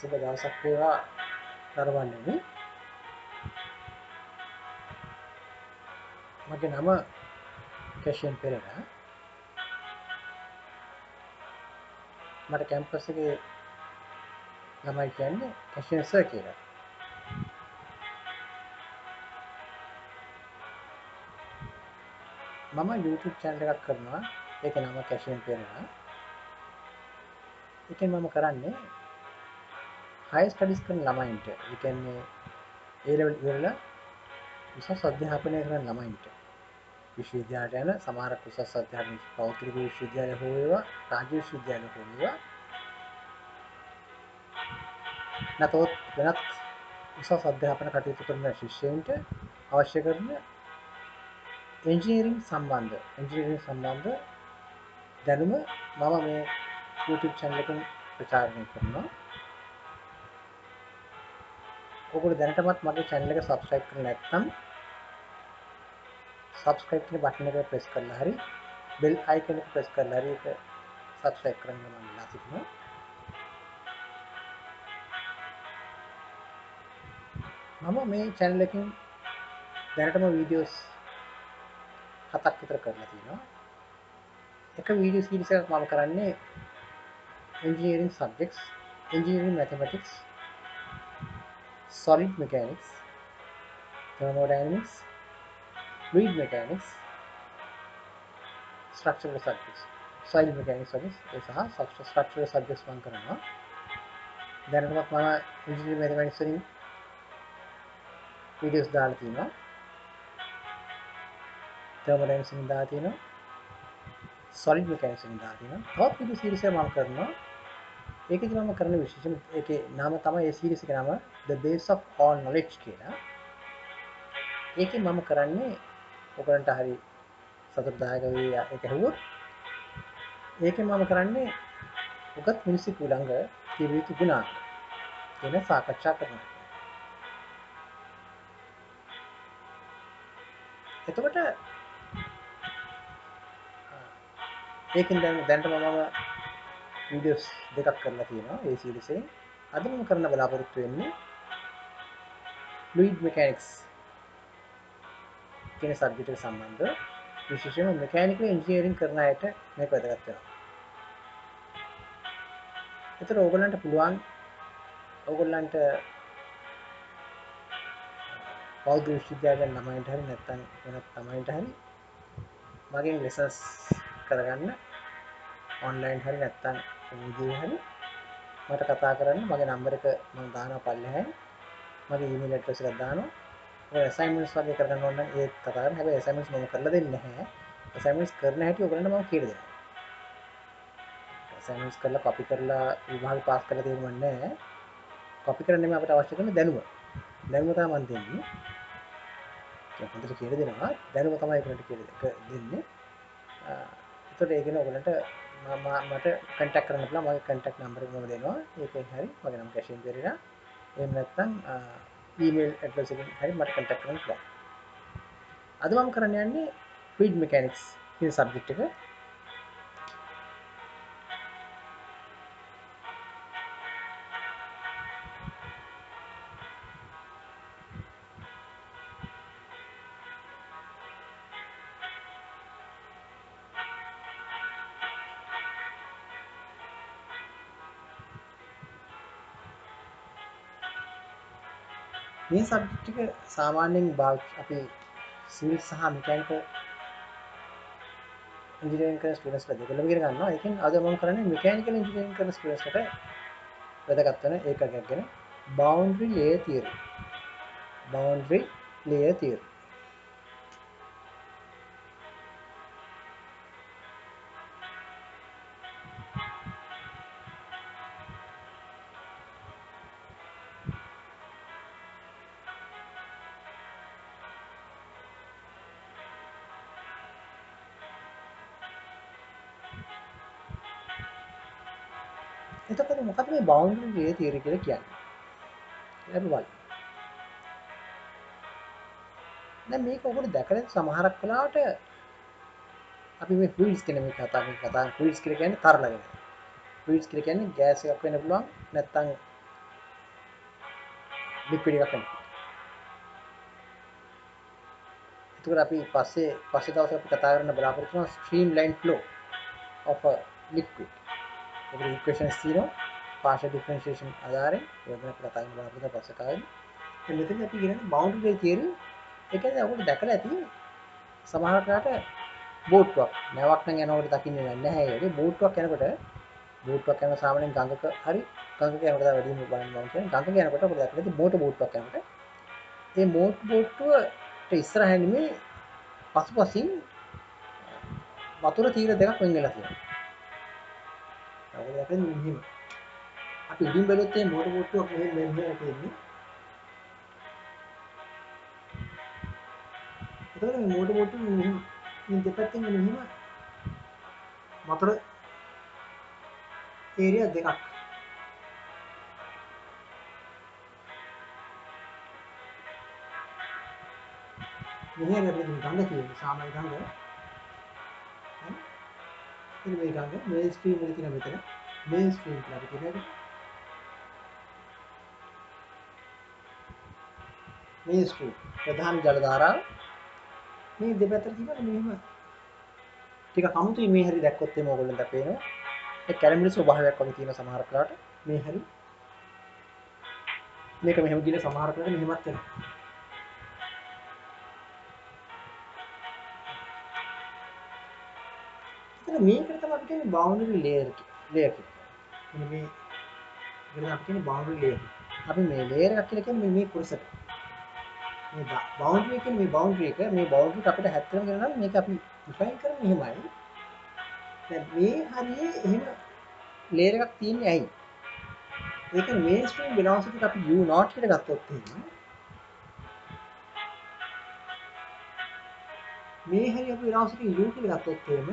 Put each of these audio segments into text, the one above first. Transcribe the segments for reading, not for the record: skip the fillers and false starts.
සුබ දවසක් වේවා දරුවන්නනි. මගේ නම කැෂන් පෙරේරා. මට කැම්පස් එකේ ළමයි කියන්නේ කැෂන් සර් කියලා. මම YouTube channel එකක් කරනවා. ඒකේ නම කැෂන් පෙරේරා. ඒකෙන් මම කරන්නේ high studies කරන ළමයින්ට, ඒ කියන්නේ A level ඉවරලා උසස් අධ්‍යාපනය කරන ළමයින්ට විශ්වවිද්‍යාලයට යන සමහර උසස් අධ්‍යාපන පෞද්ගලික විශ්වවිද්‍යාල හෝ වේවා, රාජ්‍ය විශ්වවිද්‍යාල හෝ වේවා, නැතොත් වෙනත් උසස් අධ්‍යාපන කටයුතු කරන ශිෂ්‍යයින්ට අවශ්‍ය කරන එන්ජිනියරින් සම්බන්ධ දැනුම මම මේ YouTube channel එකෙන් ප්‍රචාරණය කරනවා. ඔයගොල්ලෝ දැනටමත් මගේ channel එක subscribe කරලා නැත්නම් subscribe කියන බටන් එක press කරලා හරි bell icon එක press කරලා හරි ඒක subscribe කරන්න මම ඉල්ලා සිටිනවා. මම මේ channel එකෙන් දැනටම videos 7ක් විතර කරලා තියෙනවා. එක video series එකක් මම කරන්නේ engineering subjects, engineering mathematics, solid mechanics, thermodynamics, fluid mechanics, structural subjects, soil mechanics වගේ ඒ සහ structural subjects මම කරනවා. දැනටමත් මම engineering mathematics වලින් videos දාලා තියෙනවා. thermodynamics වලින් දාලා තියෙනවා. solid mechanics වලින් දාලා තියෙනවා. තවත් video series එකක් මම කරනවා. ඒකෙදි මම කරන විශේෂම ඒකේ නම තමයි ඒ series එකේ නම The Base of All Knowledge කියලා. ඒකෙන් මම කරන්නේ ඔයගලන්ට හරි සතුටුදායක වෙයි ඒක ඇහුවොත්. ඒකෙන් මම කරන්නේ උගත් මිනිස්සු ළඟ තිබිය යුතු ගුණාංග ගැන සාකච්ඡා කරනවා. එතකොට ඒකෙන් දැනටම මම වීඩියෝස් දෙකක් කරලා තියෙනවා ඒ සීරීස් එකෙන්. අද මම කරන්න බලාපොරොත්තු වෙන්නේ fluid mechanics කියන සබ්ජෙක්ට් එක සම්බන්ධව. විශේෂයෙන්ම මෙකැනිකල් ඉන්ජිනියරින් කරන අයට මේක වැදගත් වෙනවා. ඒතර ඕගොල්ලන්ට පුළුවන් ඕගොල්ලන්ට පෞද්ගලික විශ්වවිද්‍යාලයන් ළමයින්ට හරි නැත්නම් වෙනත් ළමයින්ට හරි මගෙන් ලෙසන්ස් කරගන්න ඔන්ලයින් හරි නැත්නම් විදිහේ හරි මට කතා කරන්න. මගේ නම්බර එක මම දානවා පල්ලෙහායි. මගේ ඊමේල් ඇඩ්‍රස් එක දානවා. ඔය අසයින්මන්ට්ස් වගේ කරගන්න ඕන නම් ඒත් කතා කරන්න. හැබැයි අසයින්මන්ට්ස් මම කරලා දෙන්නේ නැහැ. අසයින්මන්ට්ස් කරන හැටි ඔයගලන්ට මම කියලා දෙනවා. අසයින්මන්ට්ස් කරලා කොපි කරලා විභාග පාස් කරලා තියෙන්නේ නැහැ. කොපි කරන්න නෙමෙයි අපිට අවශ්‍ය කරන දැනුම. දැනුම තමයි මම දෙන්නේ. ඒක හොඳට කියලා දෙනවා. දැනුම තමයි ඒකට කියලා දෙන්නේ. ඒතකොට ඒක නේ ඔයගලන්ට මට කන්ටැක්ට් කරන්න පුළුවන්. මගේ කන්ටැක්ට් නම්බර එක මම දෙනවා. ඒකෙන් හරි මගේ නම කැෂන් පෙරේරා. එහෙම නැත්නම් ඊමේල් ඇඩ්‍රස් එකෙන් හරි මට කන්ටැක්ට් කරන්න පුළුවන්. අද මම කරන්න යන්නේ fluid mechanics කියන සබ්ජෙක්ට් එක. මේ සබ්ජෙක්ට් එක සාමාන්‍යයෙන් අපි සිවිල් සහ මෙකැනිකල් ඉංජිනේරින් කරන ස්ටුඩන්ට්ස්ලා දෙකලම ඉගෙන ගන්නවා. ඒකෙන් අද මම කරන්නේ මෙකැනිකල් ඉංජිනේරින් කරන ස්ටුඩන්ට්ස්ලාට වැදගත් වෙන ඒකකයක් ගැන boundary layer theory. boundary layer theory. එතකොට මොකක්ද මේ boundary layer theory කියලා කියන්නේ? අපි බලමු. දැන් මේක ඔයගොල්ලෝ දැකලා සමහරක් වෙලාවට අපි මේ fluids කියන මේ කතා fluids කියලා කියන්නේ තරල වෙන. fluids කියලා කියන්නේ ගෑස් එකක් වෙන්න පුළුවන් නැත්නම් ලික්විඩ් එකක් යනකොට. එතකොට අපි පස්සේ දවසේ අපි කතා කරන්න බලාපොරොත්තු වෙනවා streamlined flow of a liquid. ඒකට ඉක්වේෂන්ස් තියෙනවා partial differentiation ආධාරයෙන් ඒක ගැන අපි කතා කරන්න බලාපොරොත්තු වෙන පස්සේ කාලේ. මෙතන අපි කියන්නේ boundary layer theory. ඒ කියන්නේ ඔකට දැකලා ඇති සමහරකට බෝට්ටුවක් නැවක් නම් යනකොට දකින්නේ නැහැ. ඒක බෝට්ටුවක් යනකොට සාමාන්‍යයෙන් ගඟක හරි ගඟක යනකොට වැඩිම බලන්න මම කියන්නේ ගඟක යනකොට අපිට දැක්කද බෝට් බෝට්ටුවක් යනකොට මේ බෝට්ටුවට ඉස්සරහින් මේ පසුපසින් වතුර තීර දෙකක් වෙන් වෙලා තියෙනවා. ඒක දැක්කද මෙහෙම. අපි උඩින් බැලුවොත් මේ මෝටර් බෝට්ටුවක් මෙහෙම තියෙන්නේ. එතකොට මේ මෝටර් බෝට්ටුව මෙහෙම මේ දෙපැත්තෙන් මෙහෙම වතුර ඒරියා දෙකක්. මෙහෙම අපිට ගඟ තියෙනවා සාමාන්‍ය ගඟ. ඉතින් මේ ගඟ මේන් ස්ට්‍රීම් එකේ තියෙන මෙතන මේන් ස්ට්‍රීම් කියලා අපි කියනවා. මේන් ස්ට්‍රීම් ප්‍රධාන ජල ධාරාව මේ දෙපැත්තට තියෙනවා මෙහෙම ටික අමුතුයි මේ හැරි දැක්කොත් එimhe ඕගොල්ලන්ට පේනවා ඒ කැලමිලි ස්වභාවයක් වගේ තියෙන සමහර කාලට මේ හැරි මේක මෙහෙම ගිල සමහර කාලට මෙහෙමත් වෙනවා. එතන මේකට තමයි අපි කියන්නේ බවුන්ඩරි ලේයර් කියලා. මේ ඉතින් අපි කියන්නේ බවුන්ඩරි ලේයර්. අපි මේ ලේයර් එකක් කියලා කියන්නේ මේ කුරුසට. මේ බවුන්ඩරි කියන්නේ මේ බවුන්ඩරි එක මේ බවුන්ඩරි අපිට හැත්තෙම කරනවා මේක අපි ඩිෆයින් කරන්නේ එහෙමයි. දැන් මේ හරියේ එහෙම ලේයර් එකක් තියෙන්නේ ඇයි? ඒ කියන්නේ මේන් ස්ට්‍රීම් වෙලොසිටි එක අපි u0 කියලා ගත්තොත් එහෙම මේ හරිය අපි වෙලොසිටි u කියලා ගත්තොත් එහෙම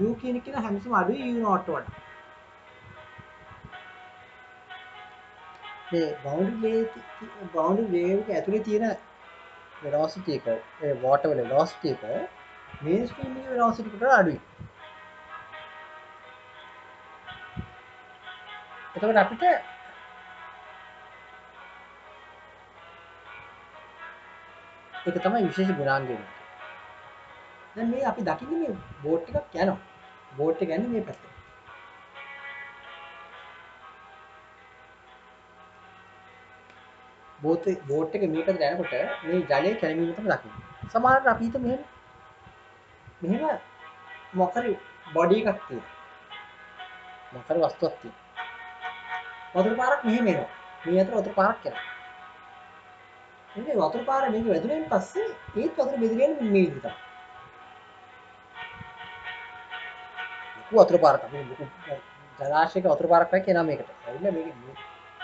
u කියන එක හැමතිස්සම අඩුයි u0 වඩා. මේ බවුන්ඩරි ලේයර් එක ඇතුලේ තියෙන වෙලොසිටි එක ඒ වෝටර් වල වෙලොසිටි එක මේන් ස්ට්‍රීම් එකේ වෙලොසිටි එකට අඩුයි. එතකොට අපිට ඒක තමයි විශේෂ ගුණාංගය. දැන් මේ අපි දකින්නේ මේ බෝට් එකක් යනවා. බෝට් එක යන්නේ මේ පැත්තට. බෝට් එක මේකට යනකොට මේ ජලයේ කැළඹීම තමයි දකින්නේ. සමහරවිට අපි හිත මෙහෙම මොකක් හරි බොඩි එකක් තියෙනවා. මොකක් හරි වස්තුවක් තියෙනවා. වතුර පාරක් මෙහෙම එනවා. මේ අතර වතුර පාරක් යනවා. ඉතින් වතුර පාර මේක වැදුනේන් පස්සේ ඒත් වතුර බෙදගෙන මේ විදිහට තමයි. වතුර පාරක් අපි ජලාශයක වතුර පාරක් වගේ එනවා මේකට. ඇවිල්ලා මේක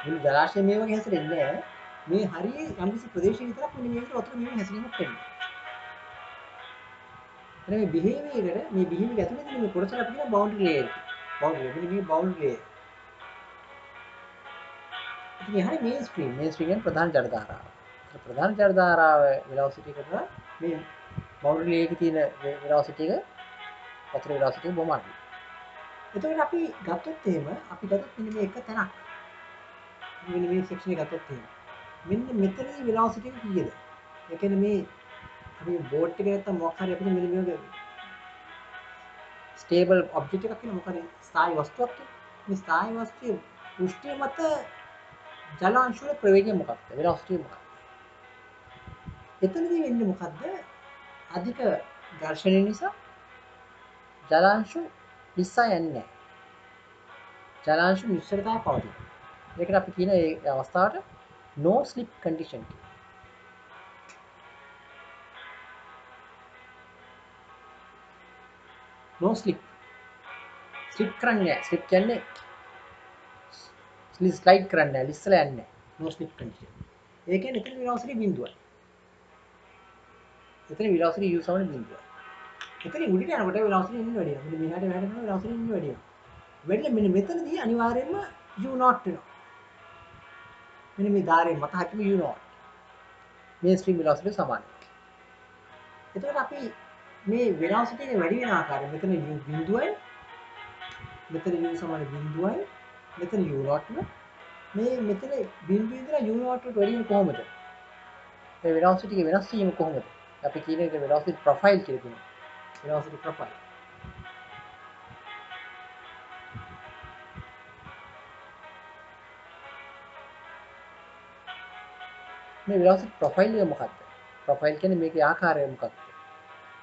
මුළු ජලාශය මේ වගේ හැසිරෙන්නේ නැහැ. මේ හරියේ යම්කිසි ප්‍රදේශයක විතරක් මෙන්න මේකට වතුර මෙහෙම හැසිරීමක් වෙනවා. එතන මේ බිහිවිය ඇතුලේ තියෙන මේ කොටසට අපි කියන බවුන්ඩරි ලේයර්. බවුන්ඩරි මේ බවුන්ඩරි ලේයර්. ඉතින් හරිය මේන් ස්ට්‍රීම් කියන්නේ ප්‍රධාන ජල ධාරාව. ප්‍රධාන ජල ධාරාව වෙලොසිටි එකට මේ බවුන්ඩරි ලේයර් එකේ තියෙන වෙලොසිටි එක වතුර වෙලොසිටි එක බොහොම අඩුයි. එතකොට අපි ගත්තොත් එහෙම මෙන්න මේ එක තැනක්. මෙන්න මේ සෙක්ෂන් එක ගත්තොත් එහෙම. මෙන්න මෙතනදී වෙලොසිටි එක කීයද? ඒ කියන්නේ මේ අපි බෝට් එක නැත්තම් මොකක් හරි අපිට මෙන්න මේක ස්ටේබල් ඔබ්ජෙක්ට් එකක් කියන මොකක් හරි ස්ථායී වස්තුවක් තියෙනවා. මේ ස්ථායී වස්තුවේ පෘෂ්ඨය මත ජලාංශ වල ප්‍රවේගය මොකක්ද? වෙලොසිටි මොකක්ද? එතනදී වෙන්නේ මොකද්ද? අධික ඝර්ෂණය නිසා ජලාංශ නිස්සා යන්නේ නැහැ. ජලාංශ නිශ්චලතාවය පවතිනවා. ඒකට අපි කියන ඒ අවස්ථාවට no slip condition කියලා. no slip. slip කරන්නේ නැහැ. slip කියන්නේ ස්ලයිඩ් කරන්නේ නැහැ. ලිස්සලා යන්නේ නැහැ. no slip condition. ඒ කියන්නේ එතන velocity බිඳුවයි. එතන velocity u සමාන බිඳුවයි. එතන උඩට යනකොට velocity ඉන්න වැඩි වෙනවා. මෙන්න මෙහාට යනකොට velocity ඉන්න වැඩි වෙනවා. වැඩිලා මෙන්න මෙතනදී අනිවාර්යයෙන්ම u0 වෙනවා. මෙන්න මේ ධාරයෙන් මත හැකිම u0. මේ ස්ට්‍රීම් velocity සමානයි. එතකොට අපි මේ velocity එක වැඩි වෙන ආකාරය මෙතන u බිඳුවයි මෙතන u සමාන බිඳුවයි මෙතන u0 මේ මෙතන බිඳුවේ ඉඳලා u0 වලට වැඩි වෙන්නේ කොහොමද? ඒ velocity එක වෙනස් වීම කොහොමද? අපි කියන එක velocity profile කියලා කියනවා. velocity profile. මේ velocity profile එක මොකක්ද? profile කියන්නේ මේකේ ආකාරය මොකක්ද?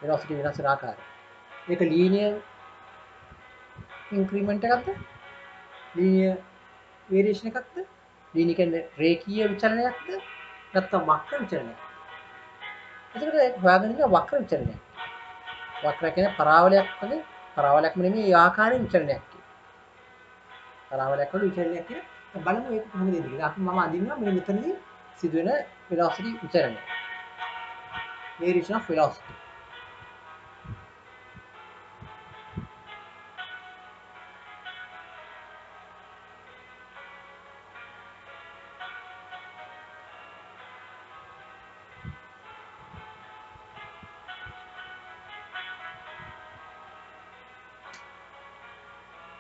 velocity වෙනස් වෙන ආකාරය. මේක linear increment එකක්ද? linear variation එකක්ද? linear කියන්නේ රේඛීය විචලනයක්ද? නැත්නම් වක්‍ර විචලනයක්ද? එතකොට ඒක හොයාගන්න ඉන්න වක්‍ර විචලනයක්. වක්‍ර කියන්නේ පරාවලයක් වගේ පරාවලයක්ම නෙමෙයි ඒ ආකාරයෙන් විචලනයක් කියන්නේ. පරාවලයක් වගේ විචලනයක් කියන බලමු ඒක කොහොමද එන්නේ කියලා. අපි මම අඳින්නවා මේ මෙතනදී සිදුවෙන velocity විචලනය. variation of velocity.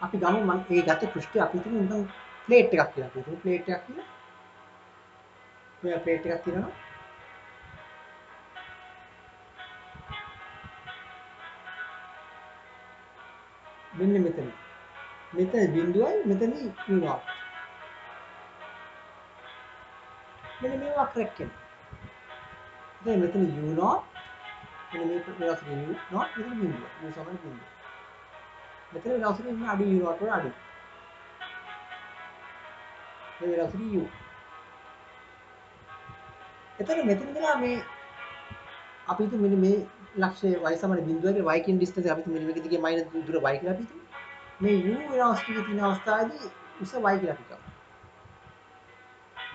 අපි ගමු මම ඒ ගත පෘෂ්ඨය අපි හිතමු නිකන් ප්ලේට් එකක් කියලා. අපි හිතමු ප්ලේට් එකක් කියලා. මේ ප්ලේට් එකක් තියෙනවා. මෙන්න මෙතන. මෙතන බිඳුවයි මෙතනදී u0. මෙන්න මේ වක්‍රයක් කියන්නේ. දැන් මෙතන u0 මෙන්න මේ velocity u0 මෙතන බිඳුව. මේ සමාන බිඳුව. මෙතන velocity ඉන්න අඩු u0 වල අඩු. මේ velocity u. එතන මෙතන ඉඳලා මේ අපි හිතමු මෙන්න මේ ලක්ෂ්‍ය y සමාන බිඳුවයි කියලා y කියන distance අපි හිතමු මෙන්න මේක දිගේ මයිනස් දුර y කියලා අපි හිතමු. මේ u velocity එක තියෙන අවස්ථාවේදී උස y කියලා අපි කියමු.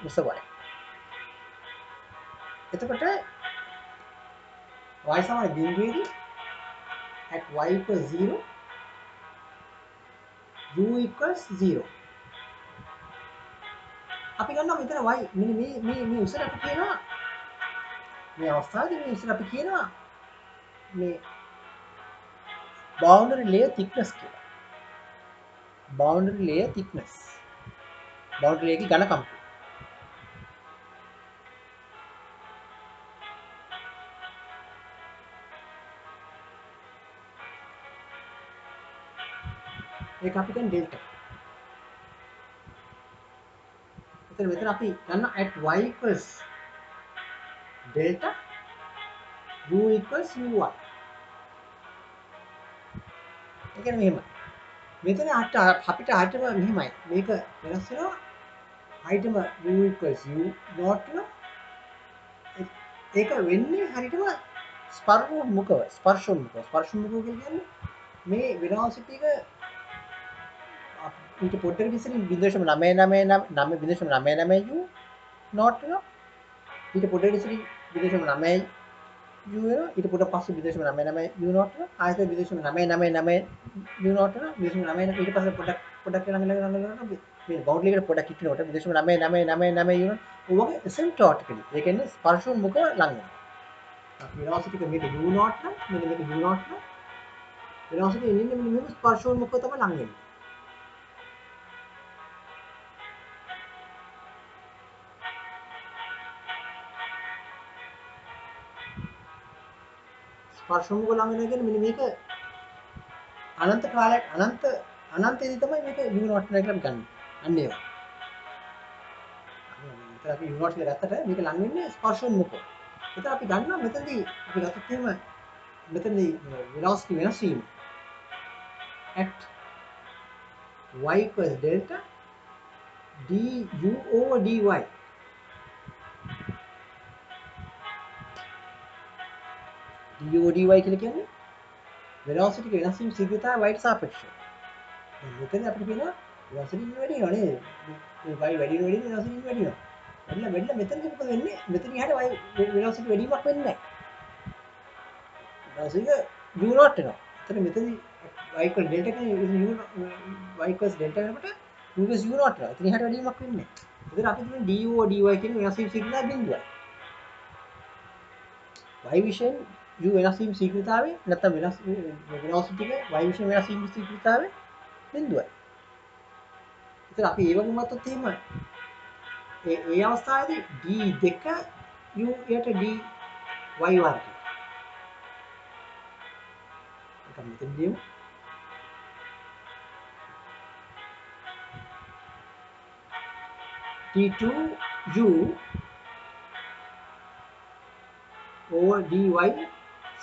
උස y. එතකොට y සමාන බිඳුවේදී at y equals 0 u equals 0. අපි ගන්නවා මෙතන y මෙන්න මේ උසට අපි කියනවා මේ අවස්ථාවේදී මේ උසට අපි කියනවා මේ boundary layer thickness කියලා. boundary layer thickness. boundary layer की ඝනකම්. ඒක අපි කියන්නේ delta. මෙතන අපි ගන්න at y equals delta u equals uy. ඒ කියන්නේ මෙහෙම. මෙතන අපිට ආයතන මෙහෙමයි. මේක වෙනස් වෙනවා. ආයතන u equals u not වෙනවා. ඒක වෙන්නේ හරියටම ස්පර්ශෝන්මුඛව. ස්පර්ශෝන්මුඛව කියන්නේ මේ velocity එක ඊට පොඩ්ඩකට ඉස්සෙල්ලින් 0.999 u not වෙනවා. ඊට පොඩ්ඩකට ඉස්සෙල්ලින් 0.9 u වෙනවා. ඊට පොඩ්ඩක් පස්සේ 0.99 u not වෙනවා. ආයෙත් 0.999 u not වෙනවා. 0.9 ඊට පස්සේ පොඩ්ඩක් ළඟ මේ බවුන්ඩරි එකට පොඩ්ඩක් හිටිනකොට 0.9999 u ඔයගේ asymptotically ඒ කියන්නේ ස්පර්ශෝන්මුඛව ලඟ වෙනවා. velocity එක මේක u not නම් මෙන්න මේක u not නම් velocity එන්නේ මෙන්න මේක ස්පර්ශෝන්මුඛව තමයි ලඟ වෙන්නේ. ස්පර්ශමුඛ ළඟ වෙන කියන්නේ මෙන්න මේක අනන්ත කාලයක් අනන්තයේදී තමයි මේක u0 කියලා ගන්න. අන්න ඒක. මෙතන අපි u0 කියලා ගත්තට මේක ලඟ වෙන්නේ ස්පර්ශෝන්මුඛව. එතන අපි ගන්නවා මෙතනදී අපි ගත්තොත් එහෙම මෙතනදී velocity වෙනස් වීම at y equals delta du over dy. du over dy කියලා කියන්නේ velocity එක වෙනස් වීම ශීඝ්‍රතාවය y ට සාපේක්ෂව. දැන් මෙතන අපිට කියනවා velocity වැඩි වෙනවා නේද? මේ y වැඩි වෙන වැඩි velocity වැඩි වෙනවා. වැඩිලා මෙතනදී මොකද වෙන්නේ? මෙතන යහට y velocity වැඩිවීමක් වෙන්නේ නැහැ. velocity එක u not වෙනවා. එතන මෙතනදී y equal delta කියන්නේ y equals delta වෙනකොට u equals u not වෙනවා. එතන යහට වැඩිවීමක් වෙන්නේ නැහැ. එතන අපි කියන්නේ du over dy කියන වෙනස් වීම ශීඝ්‍රතාවය බිඳුවයි. y විෂයෙන් u වෙනස් වීම ශීඝ්‍රතාවය නැත්නම් velocity එක y විෂයෙන් වෙනස් වීම ශීඝ්‍රතාවය බිඳුවයි. ඒතර අපි ඒ වගේම වත්තොත් එහෙම ඒ අවස්ථාවේදී d2 u යට dy වර්ගය. ඒක මෙතන ලියමු. d2u over dy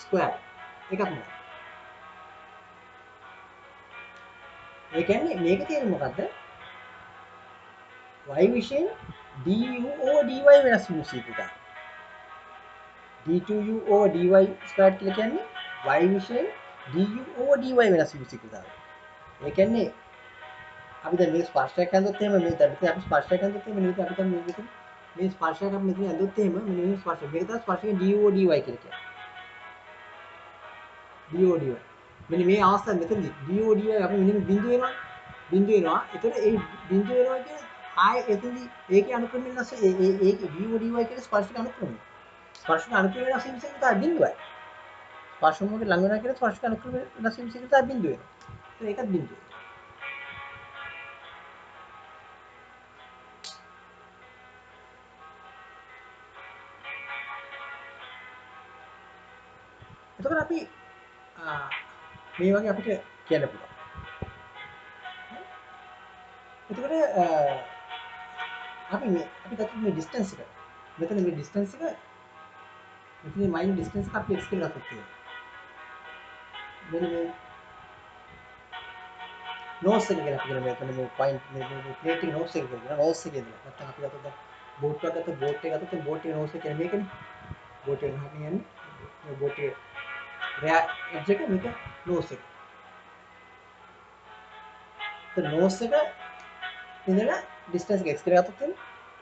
square එකක් මොකක්ද? ඒ කියන්නේ මේක තේරුම මොකද්ද? y විෂයෙන් du over dy වෙනස් වීම සීග්‍රතාවය. d2u over dy squared කියලා කියන්නේ y විෂයෙන් du over dy වෙනස් වීම සීග්‍රතාවය. ඒ කියන්නේ අපි දැන් මේ ස්පර්ශයක් ඇඳුත් එහෙම මේ දැන් අපි ස්පර්ශයක් ඇඳුත් එහෙම නෙවෙයි අපි දැන් මේ ස්පර්ශයක් අපි මෙතන ඇඳුත් එහෙම මෙන්න මේ ස්පර්ශය. මේක තමයි ස්පර්ශයේ du over dy කියලා කියන්නේ. du over dy. මෙන්න මේ අවස්ථාවේ මෙතනදී du over dy අපි මෙන්න බිඳුව වෙනවා. බිඳුව වෙනවා. ඒතකොට ඒ බිඳුව වෙනවා කියන්නේ ආයේ එතනදී ඒකේ අනුක්‍රම වෙනස් ඒකේ du over dy කියන ස්පර්ශක අනුක්‍රමය. ස්පර්ශක අනුක්‍රම වෙනස් වීම තමයි බිඳුවයි. ස්පර්ශ මොකද ළඟ වෙනවා කියන ස්පර්ශක අනුක්‍රම වෙනස් වීම තමයි බිඳුව වෙනවා. ඒකත් බිඳුව. එතකොට අපි මේ වගේ අපිට කියන්න පුළුවන්. එතකොට අපි ගත්ත මේ ඩිස්ටන්ස් එක මෙතන මේ ඩිස්ටන්ස් එක මෙතන මයින් ඩිස්ටන්ස් එක අපි x කියලා ගත්තොත් තියෙනවා. මෙන්න මේ නෝස් එක කියලා අපි කියන මෙතන මේ පොයින්ට් මේ ප්ලේට් එක නෝස් එක කියලා නෝස් එකේ ඉඳලා නැත්නම් අපි ගත්තොත් බෝට් එකක් ගත්තොත් බෝට් එක ගත්තොත් බෝට් එක නෝස් එක කියන්නේ මේකනේ. බෝට් එක ගහගෙන යන්නේ මේ බෝට් එක රෑ එජ් එක මේක නෝස් එක. ඒ නෝස් එක ඉඳලා ඩිස්ටන්ස් එක x කියලා ගත්තොත්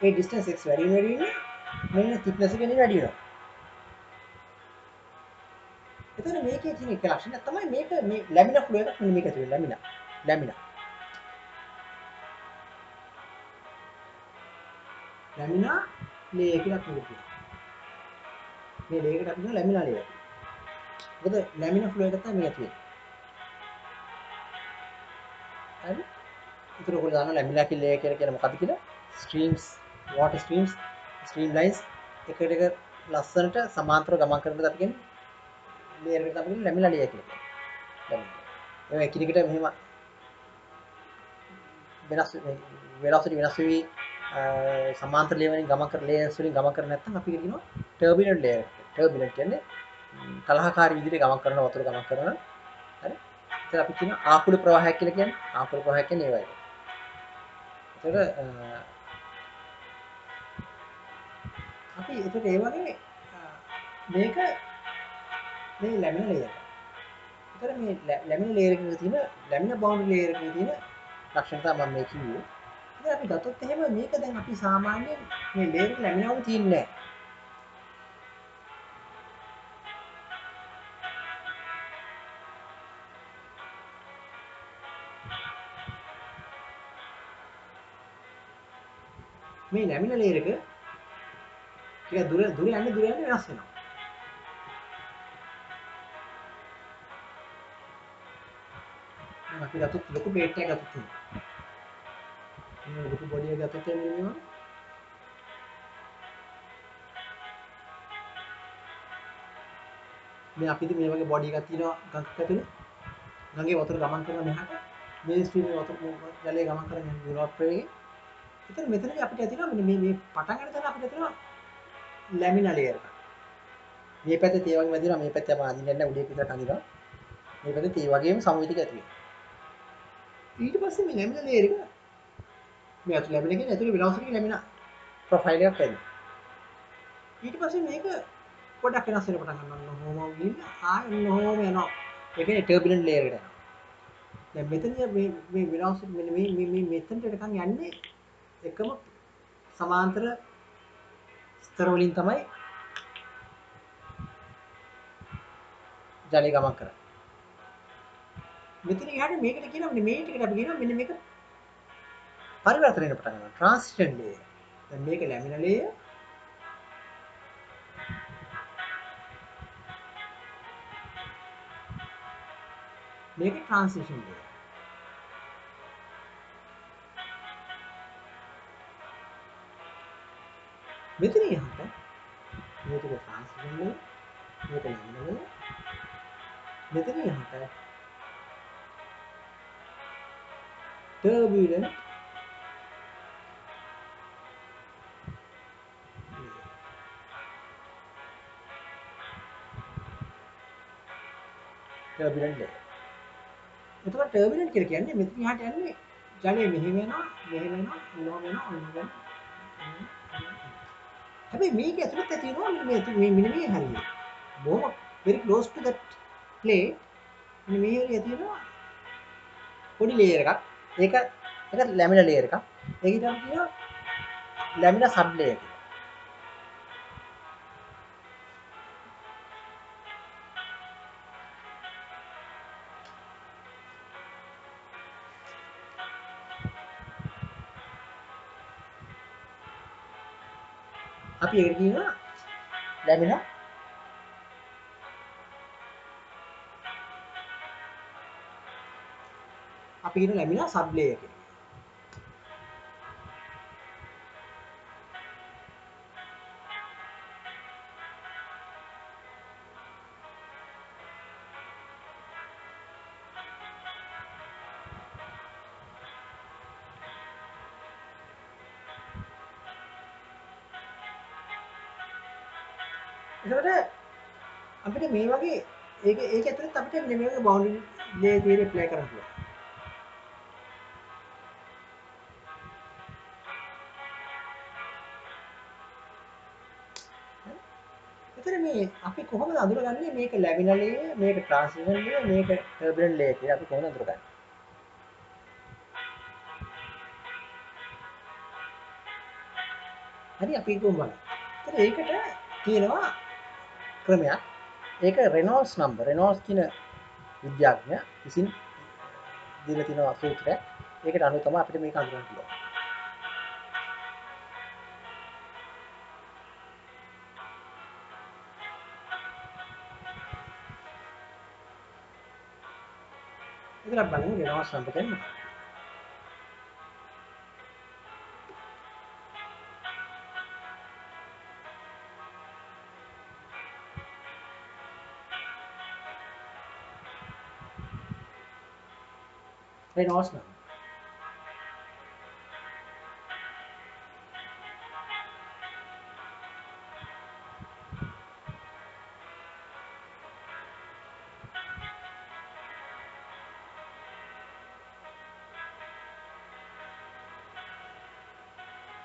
ඒ ඩිස්ටන්ස් x වැඩි වෙන්නේ මෙන්න thickness එක වැඩි වෙනවා. එතන මේකේ තියෙන එක ලක්ෂණයක් තමයි මේක මේ ලැමිනා ෆ්ලෝ එකක් මෙන්න මේක තියෙන්නේ ලැමිනා ලැමිනා ලේයර් කියලා කියනවා. මේ ලේයර් එකට අපි කියනවා ලැමිනා ලේයර්. මොකද ලැමිනා ෆ්ලෝ එක තමයි මේක තියෙන්නේ. හරි? ඒතර ඔයගොල්ලෝ දන්නවා ලැමිනා කියලා ලේයර් කියලා කියන්නේ මොකක්ද කියලා? Streams water streams stream lines එකට එක ලස්සනට සමාන්තරව ගමන් කරනකොට අපි කියන්නේ ලේයර් එකට අපි කියන්නේ ලැමිනා ලේයර් කියලා. ලැමිනා. ඒක එකිනෙකට මෙහෙම වෙලාසිටි වෙනස් වෙවි සමාන්තර ලේයර් වලින් ගමන් කර ලේයර්ස් වලින් ගමන් කර නැත්නම් අපි කියනවා ටර්බිනන්ට් ලේයර්. ටර්බිනන්ට් කියන්නේ කලහකාරී විදිහට ගමන් කරන වතුර ගමන් කරනවා. හරි? ඒත් අපි කියනවා ආකුල ප්‍රවාහයක් කියලා කියන්නේ. ආකුල ප්‍රවාහයක් කියන්නේ ඒ වගේ. ඒක අපි ඒකට ඒ වගේ මේක මේ ලැමිනා ලේයර්. ඒතර මේ ලැමිනා ලේයර් එකේ තියෙන ලැමිනා බවුන්ඩරි ලේයර් එකේ තියෙන ලක්ෂණ තමයි මම මේ කිව්වේ. ඉතින් අපි ගත්තොත් එහෙම මේක දැන් අපි සාමාන්‍යයෙන් මේ ලේයර් එක ලැමිනා වල තියෙන්නේ නැහැ. මේ ලැමිනා ලේයර් එක ටික දුර යන්න වෙනස් වෙනවා. දැන් අපි ගත්තොත් ලොකු ප්ලේට් එකක් ගත්තොත් එහෙම. මේ ලොකු බොඩි එක ගත්තොත් එහෙම මේවා මේ අපි ඉතින් මේ වගේ බොඩි එකක් තියෙනවා ගඟක් ඇතුලේ. ගඟේ වතුර ගමන් කරන මෙහාට මේ ස්ට්‍රීමේ වතුර ජලය ගමන් කරන යුරෝප් එකේ. ඉතින් මෙතනදී අපිට තියෙනවා මේ පටන් ගන්න තැන අපිට තියෙනවා ලැමිනා ලේයර් එක. මේ පැත්තේ තේ වගේ වැදිනවා මේ පැත්තේ අප අඳින්නේ නැහැ උඩේ පිටට අඳිනවා. මේ පැත්තේ තේ වගේම සමමිතික ඇති වෙනවා. ඊට පස්සේ මේ ලැමිනා ලේයර් එක මේ අතු ලැමිනා කියන්නේ ඇතුලේ වෙලාසිටි ලැමිනා ප්‍රොෆයිල් එකක් ඇති. ඊට පස්සේ මේක පොඩක් වෙනස් වෙන පටන් ගන්නවා. හෝමෝ ගිහින් ආයෙ හෝම යනවා. ඒ කියන්නේ ටර්බිනන්ට් ලේයර් එකට යනවා. දැන් මෙතන මේ වෙලාසිටි මෙන්න මේ මෙතනට නිකන් යන්නේ එකම සමාන්තර ස්තර වලින් තමයි ජලය ගමන් කරන්නේ. මෙතන යහට මේකට කියනවා මේ ටිකට අපි කියනවා මෙන්න මේක පරිවර්තන වෙන පටන් ගන්නවා. Transition layer. දැන් මේක ලැමිනා ලේයර්. මේක ට්‍රාන්සිෂන් ලේයර්. මෙතන යහට මේක ට්‍රාන්ස්ෆර්මර් මේක ලැමිනවල මෙතන යහට ටර්බියුලන්ට් ටර්බියුලන්ට් ලේයර්. එතකොට ටර්බියුලන්ට් කියලා කියන්නේ මෙතන යහට යන්නේ ජලය මෙහෙම යනවා ඔන්න යනවා. හැබැයි මේක ඇතුළත ඇති වෙනවා මේ හරිය. බොහොම very close to that plate මේ හරිය ඇති වෙනවා පොඩි ලේයර් එකක්. ඒක ලැමිනා ලේයර් එකක්. ඒක ඊට අපි කියනවා ලැමිනා සබ් ලේයර් කියලා. අපි ඒකට කියනවා ලැමිනා අපි කියන ලැමිනා සබ් ලේයර් කියලා. එතකොට අපිට මේ වගේ ඒක ඇතුළත අපිට මේ වගේ බවුන්ඩරි ලේයර් තියරි ඇප්ලයි කරන්න පුළුවන්. එතන මේ අපි කොහොමද අඳුරගන්නේ මේක ලැමිනා ලේයර්, මේක ට්‍රාන්සිෂන් ලේයර්, මේක ටර්බියුලන්ට් ලේයර් කියලා අපි කොහොමද අඳුරගන්නේ? හරි අපි කොහොමද බලන්නේ? එතන ඒකට තියෙනවා ක්‍රමයක්. ඒක රෙනෝල්ඩ්ස් නම්බර්. රෙනෝල්ඩ්ස් කියන විද්‍යාඥයා විසින් දීලා තියෙන සූත්‍රයක්. ඒකට අනුව තමයි අපිට මේක අඳුරන්න පුළුවන්. ඉතින් අපි බලමු රෙනෝල්ඩ්ස් නම්බර් කියන්නේ මොකක්ද? රෙනෝල්ඩ්ස් නම්බර්.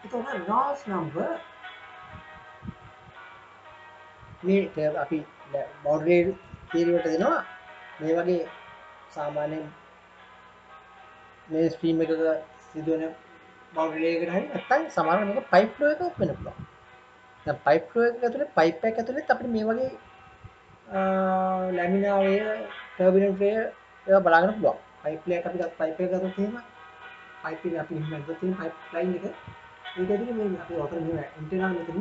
එතකොට රෙනෝල්ඩ්ස් නම්බර් මේ අපි බවුන්ඩරි තියරි වලට දෙනවා මේ වගේ සාමාන්‍යයෙන් මේ ස්ට්‍රීම් එකක සිදුවන බවුන්ඩරි එකකට හරි නැත්නම් සමහරව මේක පයිප් ෆ්ලෝ එකක් වෙන්න පුළුවන්. දැන් පයිප් ෆ්ලෝ එකක ඇතුලේ පයිප් එකක් ඇතුලේ අපිට මේ වගේ ලැමිනා වේ ටර්බියුලන්ට් වේ ඒවා බලාගන්න පුළුවන්. පයිප් එකක් අපි පයිප් එකක් ගත්තොත් එහෙම පයිප් එක අපි මෙහෙම ගත්තොත් එහෙම පයිප් ලයින් එක ඒක ඇතුලේ මේ අපි ඔතන මෙහෙම ඇන්ටෙනා මෙතන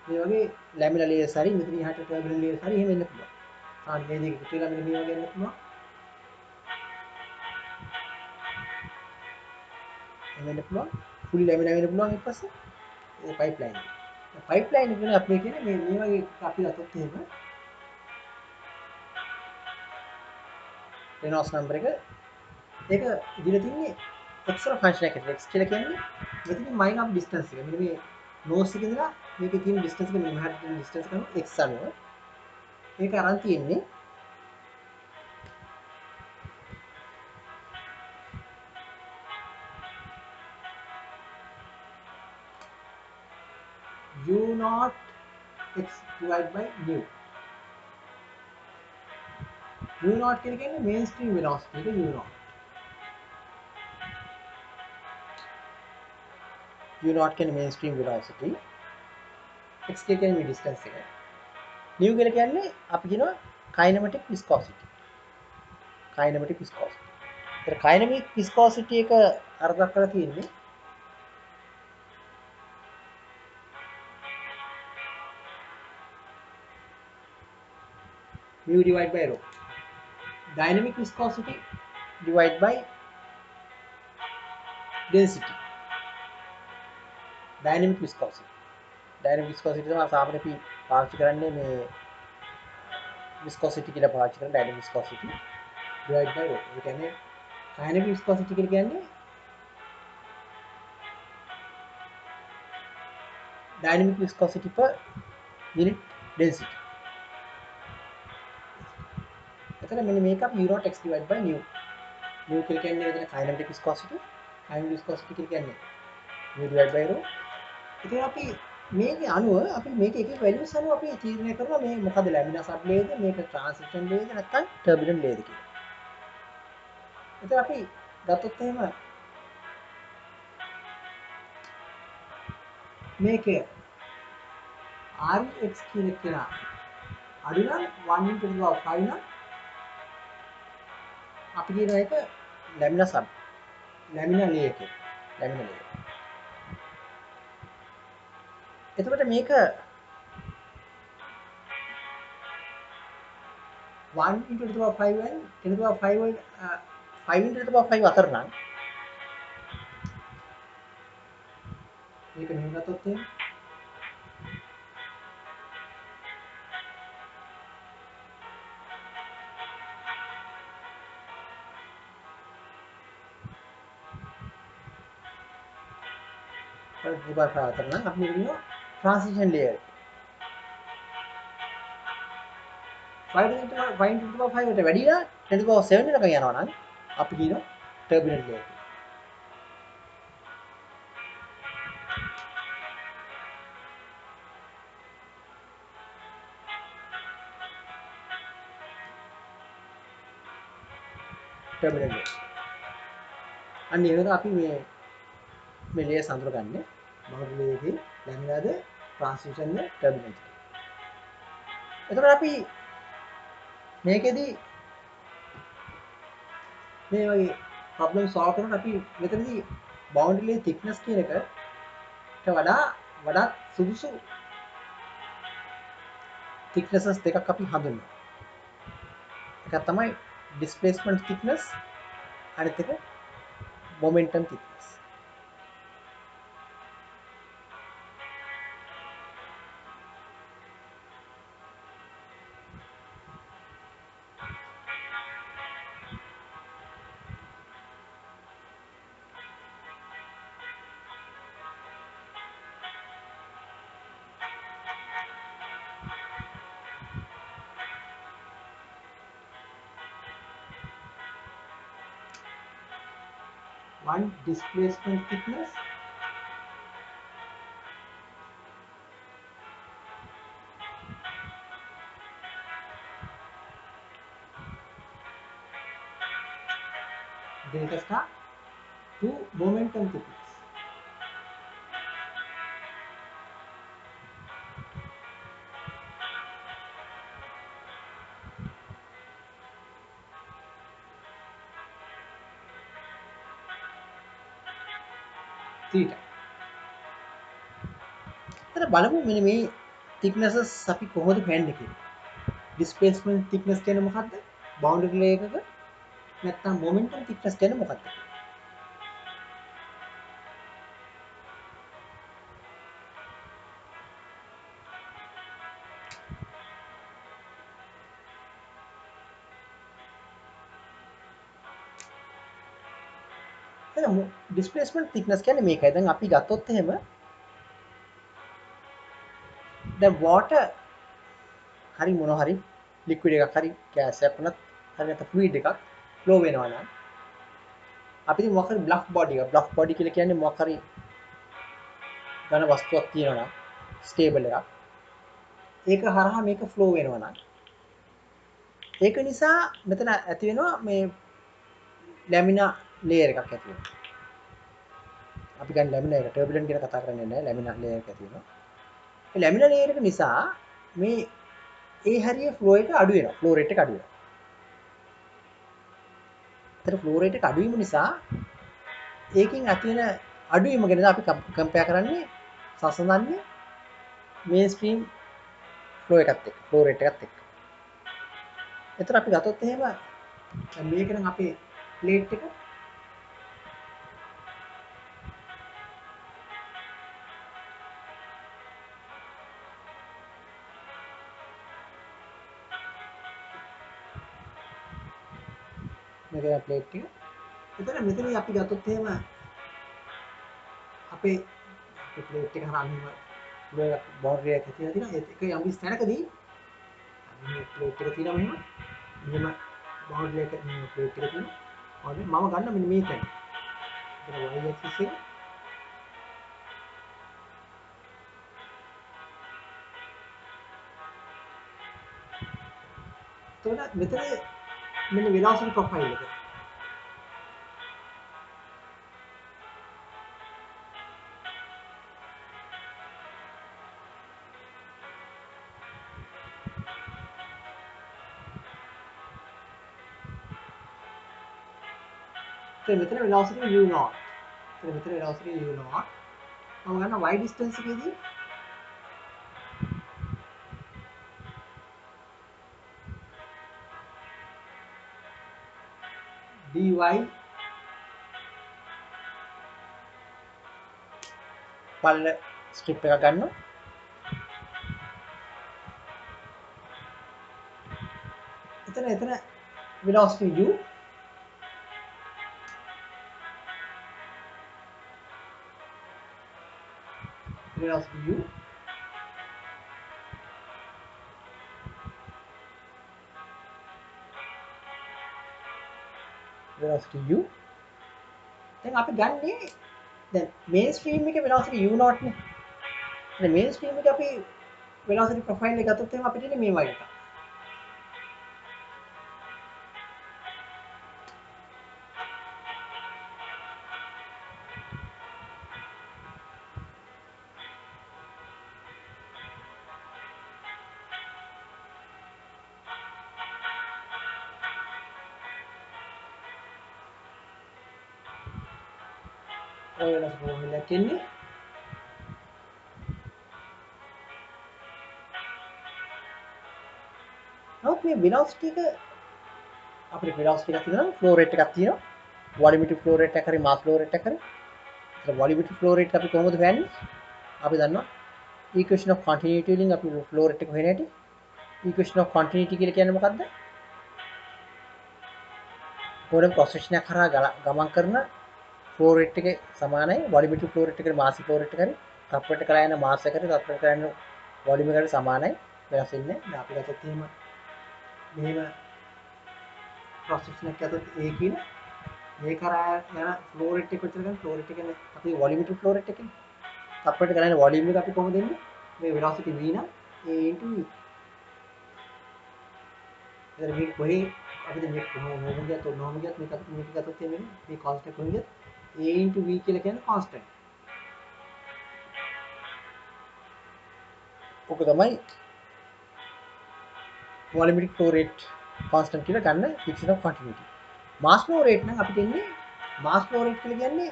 මේ වගේ ලැමිනා ලේයර්ස් හරි මෙතන යහට ටර්බියුලන්ට් ලේයර්ස් හරි එහෙම වෙන්න පුළුවන්. මේ දෙක එකතු වෙලා මෙන්න මේ වගේ වෙන්න පුළුවන්. වෙන්න පුළුවන්. ෆුල් ලැමිනා වෙන්න පුළුවන් ඊට පස්සේ ඒ පයිප් ලයින් එක. පයිප් ලයින් එක කියන්නේ අපි කියන්නේ මේ වගේ අපි ගත්තොත් එහෙම රෙනෝල්ඩ්ස් නම්බර් එක ඒක ඉදිරිය තියෙන්නේ එක්ස්ට්‍රා ෆන්ක්ෂන් එකකට. x කියලා කියන්නේ මෙතන මයින් අප් ඩිස්ටන්ස් එක. මෙන්න මේ නෝස් එකේ ඉඳලා මේකේ තියෙන ඩිස්ටන්ස් එක මෙන්න මෙහාට තියෙන ඩිස්ටන්ස් කරන x අනුව ඒක අරන් තියෙන්නේ u0 x divided by nu. u0 කියන්නේ මේන් ස්ට්‍රීම් වෙලොසිටි එක u0. u0 කියන්නේ මේන් ස්ට්‍රීම් වෙලොසිටි. x කියන්නේ මේ ඩිස්ටන්ස් එක. nu කියලා කියන්නේ අපි කියනවා කයිනමැටික් විස්කොසිටි. කයිනමැටික් විස්කොසිටි. ඒතර කයිනමැටික් විස්කොසිටි එක අර දක්වලා තියෙන්නේ mu divided by rho. Dynamic viscosity divided by density. Dynamic viscosity. Dynamic viscosity තමයි සාමාන්‍යයෙන් අපි පාවිච්චි කරන්නේ මේ විස්කොසිටි කියලා පාවිච්චි කරන ඩයිනමික් විස්කොසිටි ඩිවයිඩ් බයි රෝ. ඒ කියන්නේ ඩයිනමික් විස්කොසිටි කියලා කියන්නේ dynamic viscosity per unit density. එතන මෙන්න මේක අපි u naught x divided by nu. nu කියලා කියන්නේ එතන kinetic viscosity. kinetic viscosity කියලා කියන්නේ nu divided by rho. ඉතින් අපි මේකේ අණුව අපි මේක එක එක values අනුව අපි තීරණය කරනවා මේ මොකද laminar sub layer ද මේක transition layer ද නැත්නම් turbulent layer ද කියලා. එතන අපි ගත්තොත් එහෙම මේකේ Rx කියන කෙනා අඩු නම් 1 into the power 5 නම් අපි කියන එක laminar sub laminar layer එක laminar layer. එතකොට මේක 1 into the power 5 and 10 to the power 5 5 into the power 5 අතර නම් මේක මෙහෙම ගත්තොත් එහෙම අතර නම් අපි කියනවා transition layer. 5 into the power 5 ට වැඩි නම් 10 to the power 7 එකක යනවා නම් අපි කියනවා turbulent layer. turbulent layer. අන්න ඒක අපි මේ layers අඳුරගන්නේ boundary layer එකේ laminar ද transition ද turbulent. එතකොට අපි මේකෙදි මේ වගේ problem solve කරනකොට අපි මෙතනදී boundary layer thickness කියන එකට වඩා සුදුසු thicknesses දෙකක් අපි හඳුන්වනවා. එකක් තමයි displacement thickness අනිත් එක momentum thickness. One displacement thickness delta star, two momentum thickness. theta. එතන බලමු මෙන්න මේ thicknesses අපි කොහොමද හොයන්නේ කියලා. displacement thickness කියන්නේ මොකක්ද? boundary layer එකක නැත්නම් momentum thickness කියන්නේ මොකක්ද? එතන displacement thickness කියන්නේ මේකයි. දැන් අපි ගත්තොත් එහෙම දැන් water හරි මොන හරි liquid එකක් හරි gas එකක් වුණත් හරි නැත්නම් fluid එකක් flow වෙනවා නම් අපි ඉතින් මොකක් හරි bluff body කියලා කියන්නේ මොකක් හරි ඝන වස්තුවක් තියෙනවා නම් stable එකක් ඒක හරහා මේක flow වෙනවා නම් ඒක නිසා මෙතන ඇති වෙනවා මේ laminar layer එකක් ඇති වෙනවා. අපි ගන්න laminar එක turbulent ගැන කතා කරන්නේ නැහැ, laminar layer එකක් ඇති වෙනවා. ඒ laminar layer එක නිසා මේ ඒ හරිය flow එක අඩු වෙනවා, flow rate එක අඩු වෙනවා. ඒතර flow rate එක අඩු වීම නිසා ඒකෙන් ඇති වෙන අඩු වීම ගැන අපි කම්පෙයාර් කරන්නේ සසඳන්නේ mainstream flow එකත් එක්ක, flow rate එකත් එක්ක. ඒතර අපි ගත්තොත් එහෙම මේක නම් අපේ plate එක මේක ප්ලේට් එක. එතන මෙතන අපි ගත්තොත් එහෙම අපේ ප්ලේට් එක හරහා මෙහෙම බවුන්ඩරි එකක් තියෙනවා. ඒක යම් කිසි තැනකදී මේ ප්ලේට් එක තියෙනවා මෙහෙම බවුන්ඩරි එක මේ ප්ලේට් එක තියෙනවා. මම ගන්න මෙන්න මේ තැන. y axis එක එතකොට මෙතන මෙන්න velocity profile එක. මෙතන velocity u0. මෙතන velocity u0. මම ගන්න y distance එකේදී dy පල්ල ස්ට්‍රිප් එකක් ගන්නවා. එතන velocity u velocity u velocity u දැන් අපි ගන්නේ දැන් මේන් ස්ට්‍රීම් එකේ velocity u0 නේ. දැන් මේන් ස්ට්‍රීම් එකේ අපි velocity profile එක ගත්තොත් එහෙනම් අපිට ඉන්නේ මේ වගේ එකක්. ඔය වෙනස් ප්‍රෝෆයිල් එකක් ඉන්නේ. නමුත් මේ velocity එක අපිට velocity එකක් තියෙනවා, flow rate එකක් තියෙනවා. volumetric flow rate එකක් හරි mass flow rate එකක් හරි. ඒත් volumetric flow rate එක අපි කොහොමද හොයන්නේ? අපි දන්නවා equation of continuity වලින් අපි flow rate එක හොයන හැටි. equation of continuity කියලා කියන්නේ මොකද්ද? ඕනම process එකක් හරහා ගමන් කරන flow rate එක සමානයි volumetric flow rate එකේ mass flow rate එක හරි තත්පරයට කරා යන mass එකට තත්පරයට කරා යන volume එකට සමානයි. වෙනස් වෙන්නේ නැහැ. අපි ගත්තොත් එහෙම මෙහෙම process එකක් ඇතුළත A කියන මේ කරා යන flow rate එක විතර ගන්න flow rate එක කියන්නේ අපි volumetric flow rate එකනේ. තත්පරයට කරා යන volume එක අපි කොහොමද දෙන්නේ? මේ velocity v නම් A into v. එතන මේ කොහේ අපිට මේ කොහොමද ගියත් ඔන්නෝම ගියත් මේක ගත්තොත් එන්නේ මේ constant කොහේ ගියත් A into v කියලා කියන්නේ constant. ඔක තමයි volumetric flow rate constant කියලා ගන්න equation of continuity. mass flow rate නම් අපිට එන්නේ mass flow rate කියලා කියන්නේ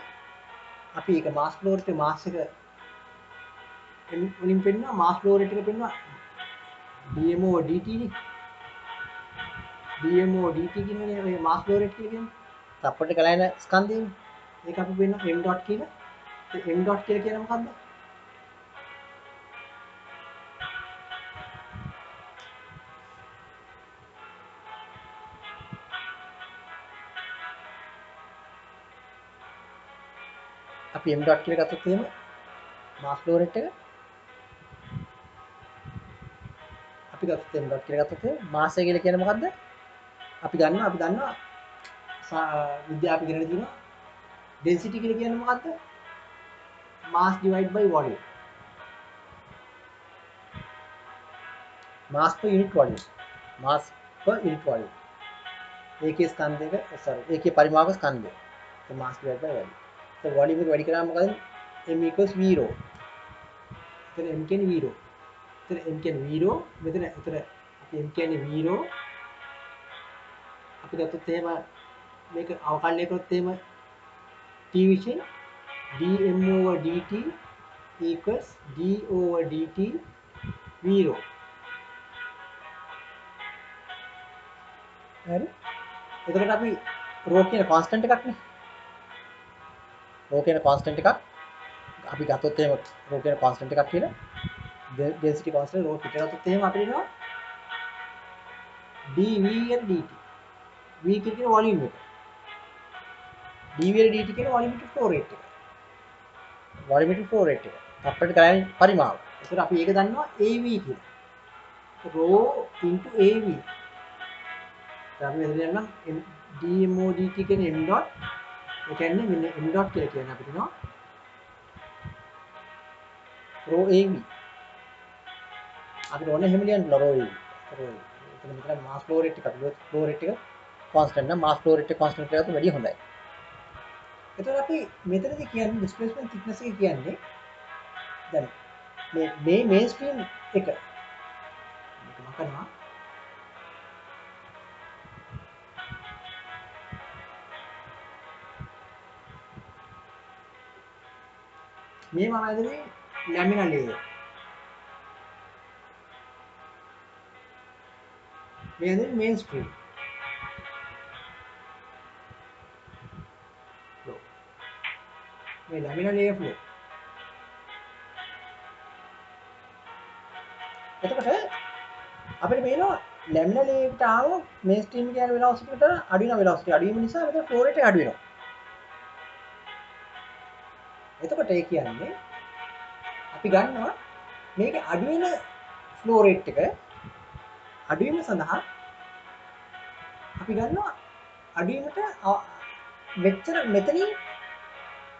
අපි ඒක mass flow rate mass එක වලින් පෙන්නනවා mass flow rate එක පෙන්නනවා dm over dt නේ. dm over dt කියන්නේ මේ mass flow rate කියලා කියන්නේ. තප්පරට ගලා යන ස්කන්ධයනේ. ඒක අපි පෙන්නනවා m dot කියලා. ඒ m dot කියලා කියන්නේ මොකද්ද? අපි m dot කියලා ගත්තොත් එහෙම mass flow rate එක අපි ගත්තොත් m dot කියලා ගත්තොත් එහෙම mass එක කියලා කියන්නේ මොකද්ද? අපි දන්නවා විද්‍යාව අපි ඉගෙන තියෙනවා density කියලා කියන්නේ මොකද්ද? mass divide by volume. mass per unit volume. mass per unit volume. ඒකේ ස්කන්ධයක ඒකේ පරිමාවක ස්කන්ධය. ඒ mass divide by volume. तो volume එක වැඩි කරාම මොකද? m equals v rho. එතන m කියන්නේ v rho. එතන m කියන්නේ v rho. මෙතන අපි m කියන්නේ v rho. අපි ගත්තොත් එහෙම මේක අවකලනය කරොත් එහෙම t විසින් dm over dt equals d over dt v rho. හරි. එතකොට අපි rho කියන constant එකක් නේ. rho කියන constant එකක් අපි ගත්තොත් එහෙම rho කියන constant එකක් කියලා density constant rho පිටරතොත් එහෙම අපිට එනවා dv and dt. v කියන්නේ volume එක. dv dt කියන වොලියුමෙට්‍රික් ෆ්ලෝ රේට් එක. වොලියුමෙට්‍රික් ෆ්ලෝ රේට් එක. තප්පරයට ගලන පරිමාව. ඒකට අපි ඒක දන්නවා AV කියලා. rho into AV. අපි මෙතන යනවා dmo dt කියන්නේ m dot. ඒ කියන්නේ මෙන්න m dot කියලා කියන්නේ අපිට නෝ rho AV. අපිට ඕනේ එහෙම ලියන්න rho AV. rho AV. එතන මෙතන මාස් ෆ්ලෝ රේට් එක ෆ්ලෝ රේට් එක කොන්ස්ටන්ට් නම් මාස් ෆ්ලෝ රේට් එක කොන්ස්ටන්ට් කරලා වැඩි හොඳයි. එතකොට අපි මෙතනදී කියන්නේ ඩිස්ප්ලේස්මන්ට් thickness එක කියන්නේ දැන් මේ මේන්ස්ට්‍රීම් එක මේක මම කරනවා මේ මම ඇදලේ ලැමිනා ලේයර් මේ ඇදලේ මේන්ස්ට්‍රීම් ෆ්ලෝ මේ ලැමිනා ලේයර් ෆ්ලෝ එතකොට අපිට මේනවා ලැමිනා ලේයර් එකට ආව මේන්ස්ට්‍රීම් එක යන වෙලාසිටි එකට අඩු වෙන වෙලාසිටි අඩු වීම නිසා මෙතන ෆ්ලෝ රේට් එක අඩු වෙනවා. එතකොට ඒ කියන්නේ අපි ගන්නවා මේකේ අඩු වෙන ෆ්ලෝ රේට් එක අඩු වීම සඳහා අපි ගන්නවා අඩු වීමට මෙච්චර මෙතනින්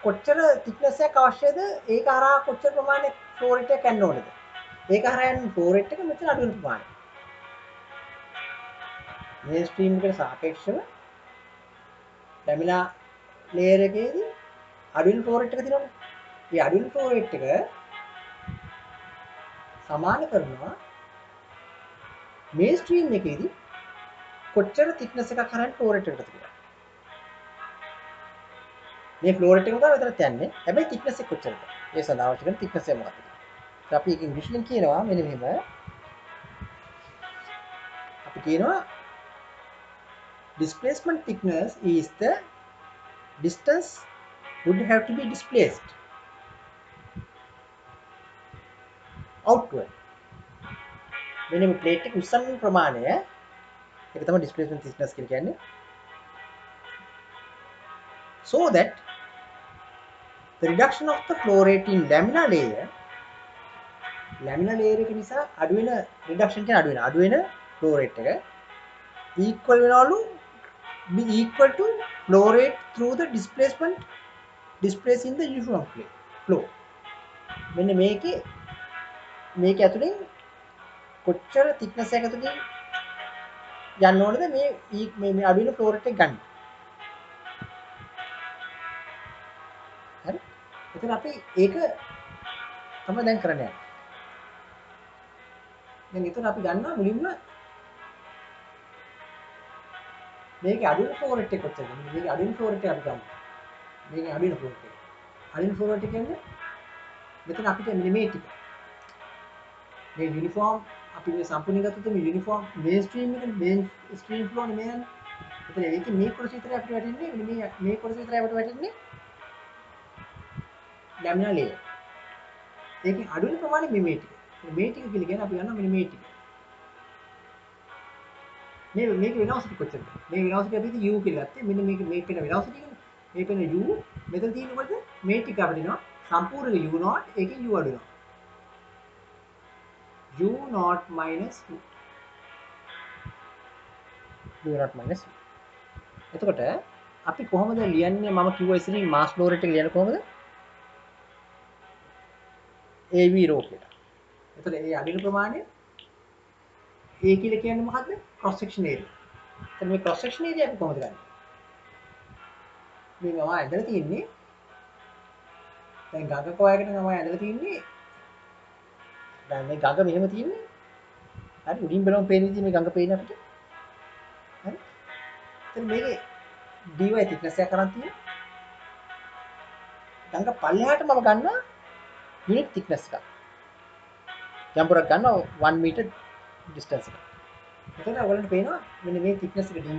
කොච්චර thickness එකක් අවශ්‍යද ඒක හරහා කොච්චර ප්‍රමාණයක් ෆ්ලෝ රේට් එකක් යන්න ඕනද ඒක හරහා යන ෆ්ලෝ රේට් එක මෙතන අඩු වෙන ප්‍රමාණය මේ ස්ට්‍රීම් එකට සාපේක්ෂව ලැමිනා ලේයර් එකේදී අඩු වෙන ෆ්ලෝ රේට් එක තියෙනවනේ මේ අඩු වෙන ෆ්ලෝ රේට් එක සමාන කරනවා මේ ස්ට්‍රීම් එකේදී කොච්චර thickness එකක් හරහා ෆ්ලෝ රේට් එකකට තියෙනවා මේ ෆ්ලෝ රේට් එක තමයි මෙතනත් යන්නේ. හැබැයි thickness එක කොච්චරද? ඒ සඳහා අවශ්‍ය කරන thickness එක මොකක්ද? ඒක අපි ඒක ඉංග්‍රීසියෙන් කියනවා මෙන්න මෙහෙම. අපි කියනවා displacement thickness is the distance would have to be displaced outward. මෙන්න මේ ප්ලේට් එක උස්සන ප්‍රමාණය ඒක තමයි displacement thickness කියලා කියන්නේ. So that the reduction of the flow rate in laminar layer එක නිසා අඩු වෙන reduction කියන්නේ අඩු වෙන flow rate එක equal වෙනවලු be equal to flow rate through the displacement displaced in the uniform flow මෙන්න මේකේ ඇතුලෙන් කොච්චර thickness එක ඇතුලෙන් යන්න ඕනද මේ අඩු වෙන flow rate එක ගන්න. හරි? එතන අපි ඒක තමයි දැන් කරන්නේ. දැන් එතන අපි ගන්නවා මුලින්ම මේකේ අඩු වෙන ෆ්ලෝ රේට් එක කොච්චරද? මේකේ අඩු වෙන ෆ්ලෝ රේට් එක අපි ගමු. මේකේ අඩු වෙන ෆ්ලෝ රේට් එක. අඩු වෙන ෆ්ලෝ රේට් එක කියන්නේ මෙතන අපිට මේ ටික. මේ යුනිෆෝම් අපි මේ සම්පූර්ණ ගත්තොත් මේ යුනිෆෝම් මේන් ස්ට්‍රීම් එක මේන් ස්ට්‍රීම් ෆ්ලෝ නේ මේ යන්නේ. එතන ඒකේ මේ කොටස විතරයි අපිට වැටෙන්නේ. මේ කොටස විතරයි අපිට වැටෙන්නේ. ලැමිනා ලේයර්. ඒකේ අඩු වෙන ප්‍රමාණය මේ ටික. මේ ටික කියලා කියන්නේ අපි ගන්නවා මෙන්න මේ ටික. මේක වෙලාසිටි කොච්චරද? මේ වෙලාසිටි අපි u කියලා ගත්තේ. මෙන්න මේක මේ පේන වෙලාසිටි එකනේ. මේ පේන u මෙතන තියෙන්නේ මොකද? මේ ටික අපිට එනවා සම්පූර්ණ u0 ඒකෙන් u අඩු වෙනවා. u0 minus u. u0 minus u. එතකොට අපි කොහොමද ලියන්නේ? මම කිව්වා ඉතින් මාස් ෆ්ලෝ රේට් එක ලියන්නේ කොහොමද? AV rho කියලා. එතකොට ඒ අඩු වෙන ප්‍රමාණය A කියලා කියන්නේ මොකද්ද? cross section area. එතන මේ cross section area අපි කොහොමද ගන්නේ? මේ මම ඇදලා තියෙන්නේ දැන් ගඟක හොයාගෙන මම ඇදලා තියෙන්නේ දැන් මේ ගඟ මෙහෙම තියෙන්නේ හරි උඩින් බලමු පේන විදිහ මේ ගඟ පේන අපිට හරි එතන මේකේ dy thickness එක කරන් තියෙනවා ගඟ පල්ලෙහාට මම ගන්නවා unit thickness එක යම්පුරක් ගන්නවා 1 meter distance එක එතකොට ඔයගලන්ට පේනවා මෙන්න මේ thickness එක dy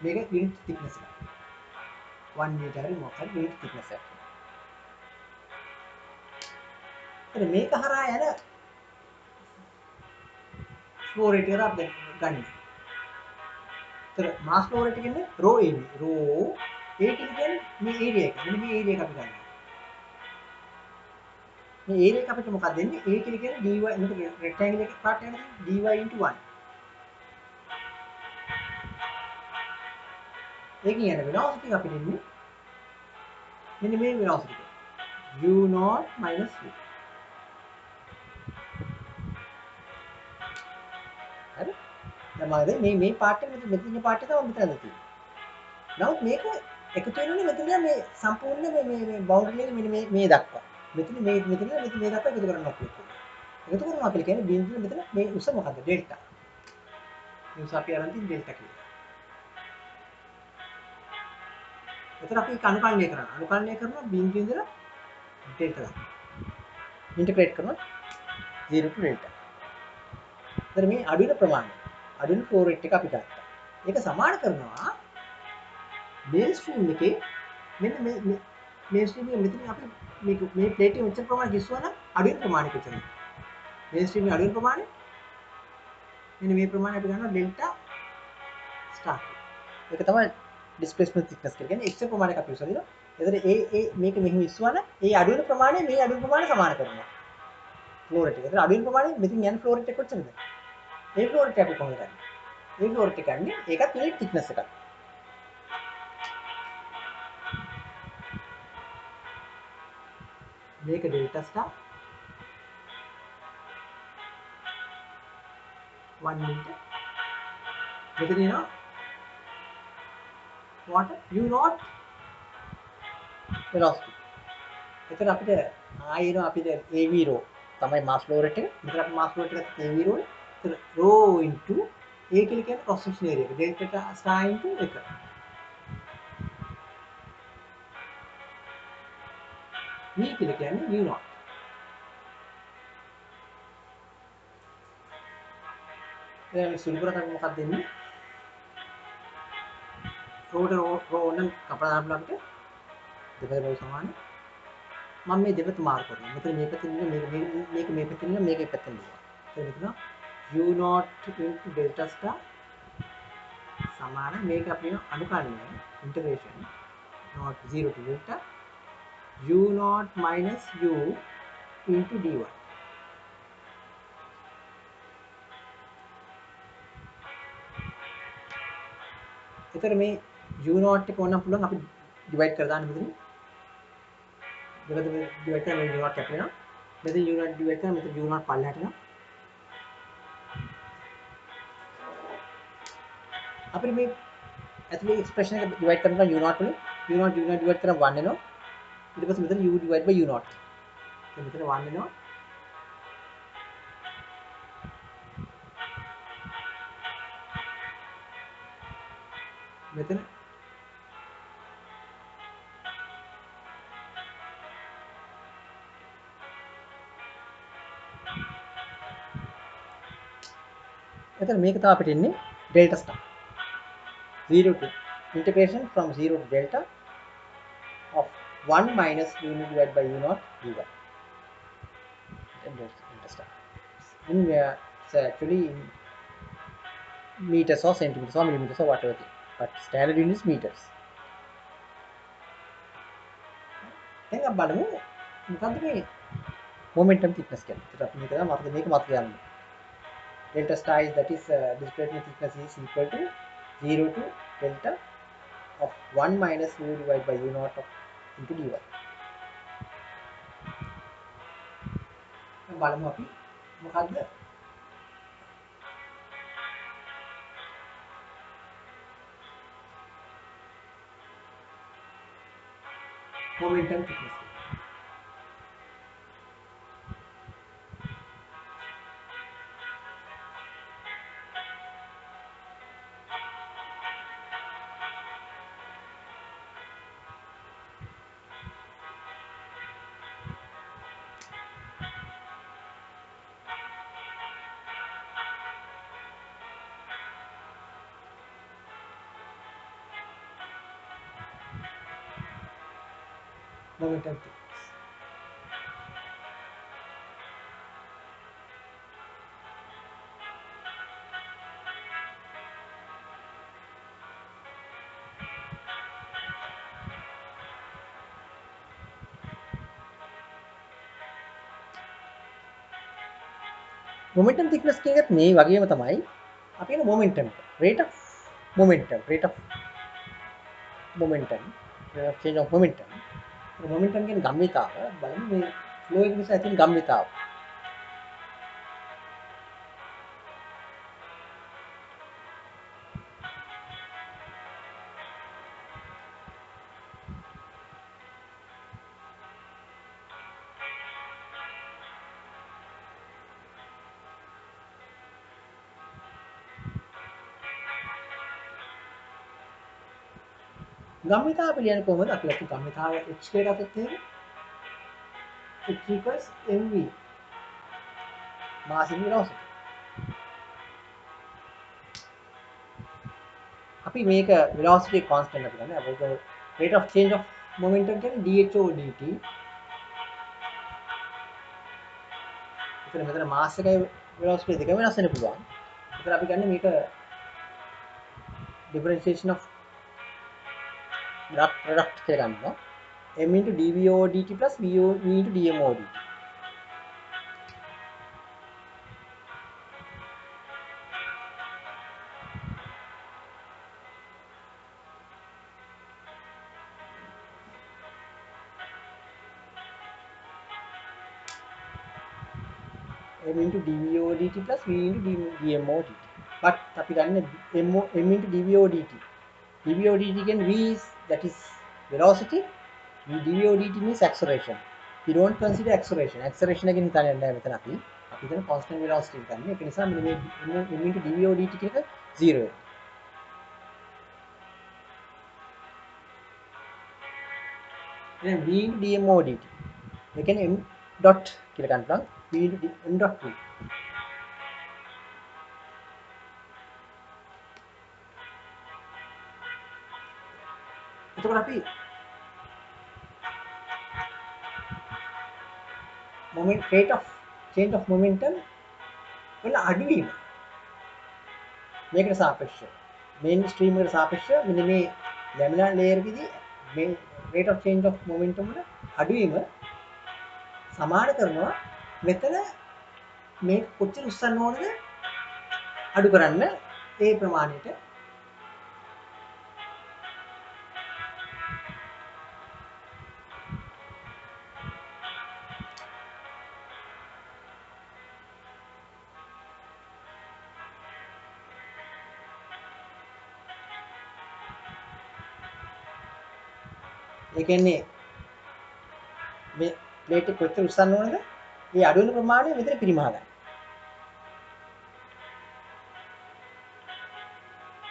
මේක unit thickness එක 1 meter හරි මොකක්ද unit thickness එක එතන මේක හරහා යන ෆ්ලෝ රේට් එක අපි ගන්න. එතන මාස් ෆ්ලෝ රේට් කියන්නේ රෝ AB. රෝ A කියන්නේ මේ ඒරියා එක. මෙන්න මේ ඒරියා එක අපි ගන්නවා. මේ ඒරියා එක අපිට මොකක්ද දෙන්නේ? A කියලා කියන්නේ dy මේක රෙක්ටැන්ගල් එකක පාර්ට් එකක් dy * 1. ඒකෙන් යන වෙලාසිටි එක අපිට දෙන්නේ මෙන්න මේ වෙලාසිටි එක. u0 - u. හරි? දැන් මම මේ පාර්ට් එක මෙතන ඉන්න පාර්ට් එක තමයි මෙතන තියෙන්නේ. නමුත් මේක එකතු වෙනුනේ මෙතන මේ සම්පූර්ණ මේ බවුන්ඩරි එක මෙන්න මේ දක්වා. මෙතන මේ දක්වා එකතු කරනවා කියලා. එකතු කරනවා කියලා කියන්නේ බිඳුව මෙතන මේ උස මොකද්ද? ඩෙල්ටා. මේ උස අපි අරන් තියෙන ඩෙල්ටා කියලා. එතන අපි අනුකලනය කරනවා. අනුකලනය කරනවා බිඳුව ඉඳලා ඩෙල්ටා දක්වා. ඉන්ටිග්‍රේට් කරනවා 0 to ඩෙල්ටා. එතන මේ අඩු වෙන ප්‍රමාණය. අඩු වෙන ෆ්ලෝ රේට් එක අපි ගත්තා. ඒක සමාන කරනවා මේල් ස්ට්‍රීම් එකේ මෙන්න මේ මේල් ස්ට්‍රීම් එක මෙතන අපි මේ ප්ලේට් එක මෙච්චර ප්‍රමාණයක් ඉස්සුවා නම් අඩු වෙන ප්‍රමාණය කොච්චරද? මේල් ස්ට්‍රීම් එකේ අඩු වෙන ප්‍රමාණය මෙන්න මේ ප්‍රමාණය අපි ගන්නවා ඩෙල්ටා ස්ටාර්. ඒක තමයි ඩිස්ප්ලේස්මන්ට් thickness කියලා කියන්නේ එක්ස්ට්‍රා ප්‍රමාණයක් අපි උසලා දෙනවා. එතන මේක මෙහෙම ඉස්සුවා නම් ඒ අඩු වෙන ප්‍රමාණය මේ අඩු වෙන ප්‍රමාණය සමාන කරනවා. ෆ්ලෝ රේට් එක. එතන අඩු වෙන ප්‍රමාණය මෙතන යන ෆ්ලෝ රේට් එක කොච්චරද? ඒ ෆ්ලෝ රේට් එක අපි කොහොමද ගන්නේ? ඒ ෆ්ලෝ රේට් එක ගන්නේ ඒකත් ප්ලේට් thickness එකක්. මේක ඩෙල්ටා ස්ටාර් 1 meter. මෙතන එනවා water u0 velocity. එතන අපිට ආයෙනවා අපිට AV rho තමයි mass flow rate එක. මෙතන අපි mass flow rate එකත් AV rho නේ. එතන rho into A කියලා කියන්නේ cross section area එක. delta star into 1. V කියලා කියන්නේ u0. දැන් මේ සුළු කරකට මොකක්ද දෙන්නේ? රෝ නම් කපලා දාන්න අපිට දෙපැත්ත රෝ සමානයි. මම මේ දෙපැත්ත මාරු කරනවා. මෙතන මේ පැත්තෙන් මේක මේ පැත්තෙන් මේක පැත්තෙන් දෙනවා. එතන මෙතන u0 into delta star සමාන මේක අපි අනුකලනය integration not 0 to delta u0 minus u into dy. එතන මේ u0 එක ඕනම් පුළුවන් අපි ඩිවයිඩ් කරලා දාන්න මෙතන. දෙකද මේ ඩිවයිඩ් කරලා මේ u0 කැප් වෙනවා. මෙතන u0 ඩිවයිඩ් කරලා මෙතන u0 පල්ලෙහාට යනවා. අපිට මේ ඇතුලේ එක්ස්ප්‍රෙෂන් එක ඩිවයිඩ් කරනවා u0 වලින් u0 ඩිවයිඩ් කරලා 1 එනවා. ඊට පස්සේ මෙතන u divided by u0. දැන් මෙතන 1 එනවා. මෙතන මේක තමයි අපිට එන්නේ delta star 0 to integration from 0 to delta of 1 minus u divided by u0 dy. Delta star. It's actually in meters or centimeters or millimeters or whatever, but standard unit is meters. දැන් අපි බලමු මොකද්ද මේ momentum thickness කියන්නේ. ඒත් අපි මේක තමයි මේක මතක ගන්න. Delta star is that is displacement thickness is equal to 0 to delta of 1 minus u divided by u0 into dy. බලමු අපි මොකද්ද momentum thickness. Momentum thickness. Momentum thickness කියන එකත් මේ වගේම තමයි අපි කියන momentum rate of momentum rate of momentum rate of change of momentum momentum කියන්නේ ගම්මිතාව බලන්න මේ ෆ්ලෝ එක නිසා ඇතිවෙන ගම්මිතාව ගම්මිතාව පිළියන්නේ කොහොමද අපි අත් ගම්මිතාව h කියලා ගත්තොත් එහෙම h equals mv mass in velocity අපි මේක velocity constant අපි ගන්න අපේ rate of change of momentum කියන්නේ dh over dt මෙතන mass එකයි velocity දෙකම වෙනස් වෙන්න පුළුවන්. ඒතර අපි ගන්න මේක differentiation of product කියලා ගන්නවා. m into dv over dt plus v into dm over dt. m into dv over dt plus v into dm over dt. But අපි ගන්න m into dv over dt. dv over dt කියන්නේ v is that is velocity. dv over dt means acceleration. We don't consider acceleration. Acceleration again හිතන්න යන්නේ නැහැ මෙතන අපි. අපි හිතන constant velocity එක ගන්න. ඒක නිසා මෙන්න මේ m into dv over dt කියන එක 0 වෙනවා. then v into dm over dt. ඒ කියන්නේ m dot කියලා ගන්න පුළුවන්. v into m dot v. එතකොට අපි rate of change of momentum වල අඩුවීම මේකට සාපේක්ෂව main stream එකට සාපේක්ෂව මෙන්න මේ laminar layer එකේදී මේ rate of change of momentum වල අඩුවීම සමාන කරනවා මෙතන මේ කොච්චර උස්සන්න ඕනද අඩු කරන්න ඒ ප්‍රමාණයට ඒ කියන්නේ මේ ප්ලේට් එක කොච්චර උස්සන්න ඕනද? ඒ අඩු වෙන ප්‍රමාණය මෙතන පිරිමහ ගන්න.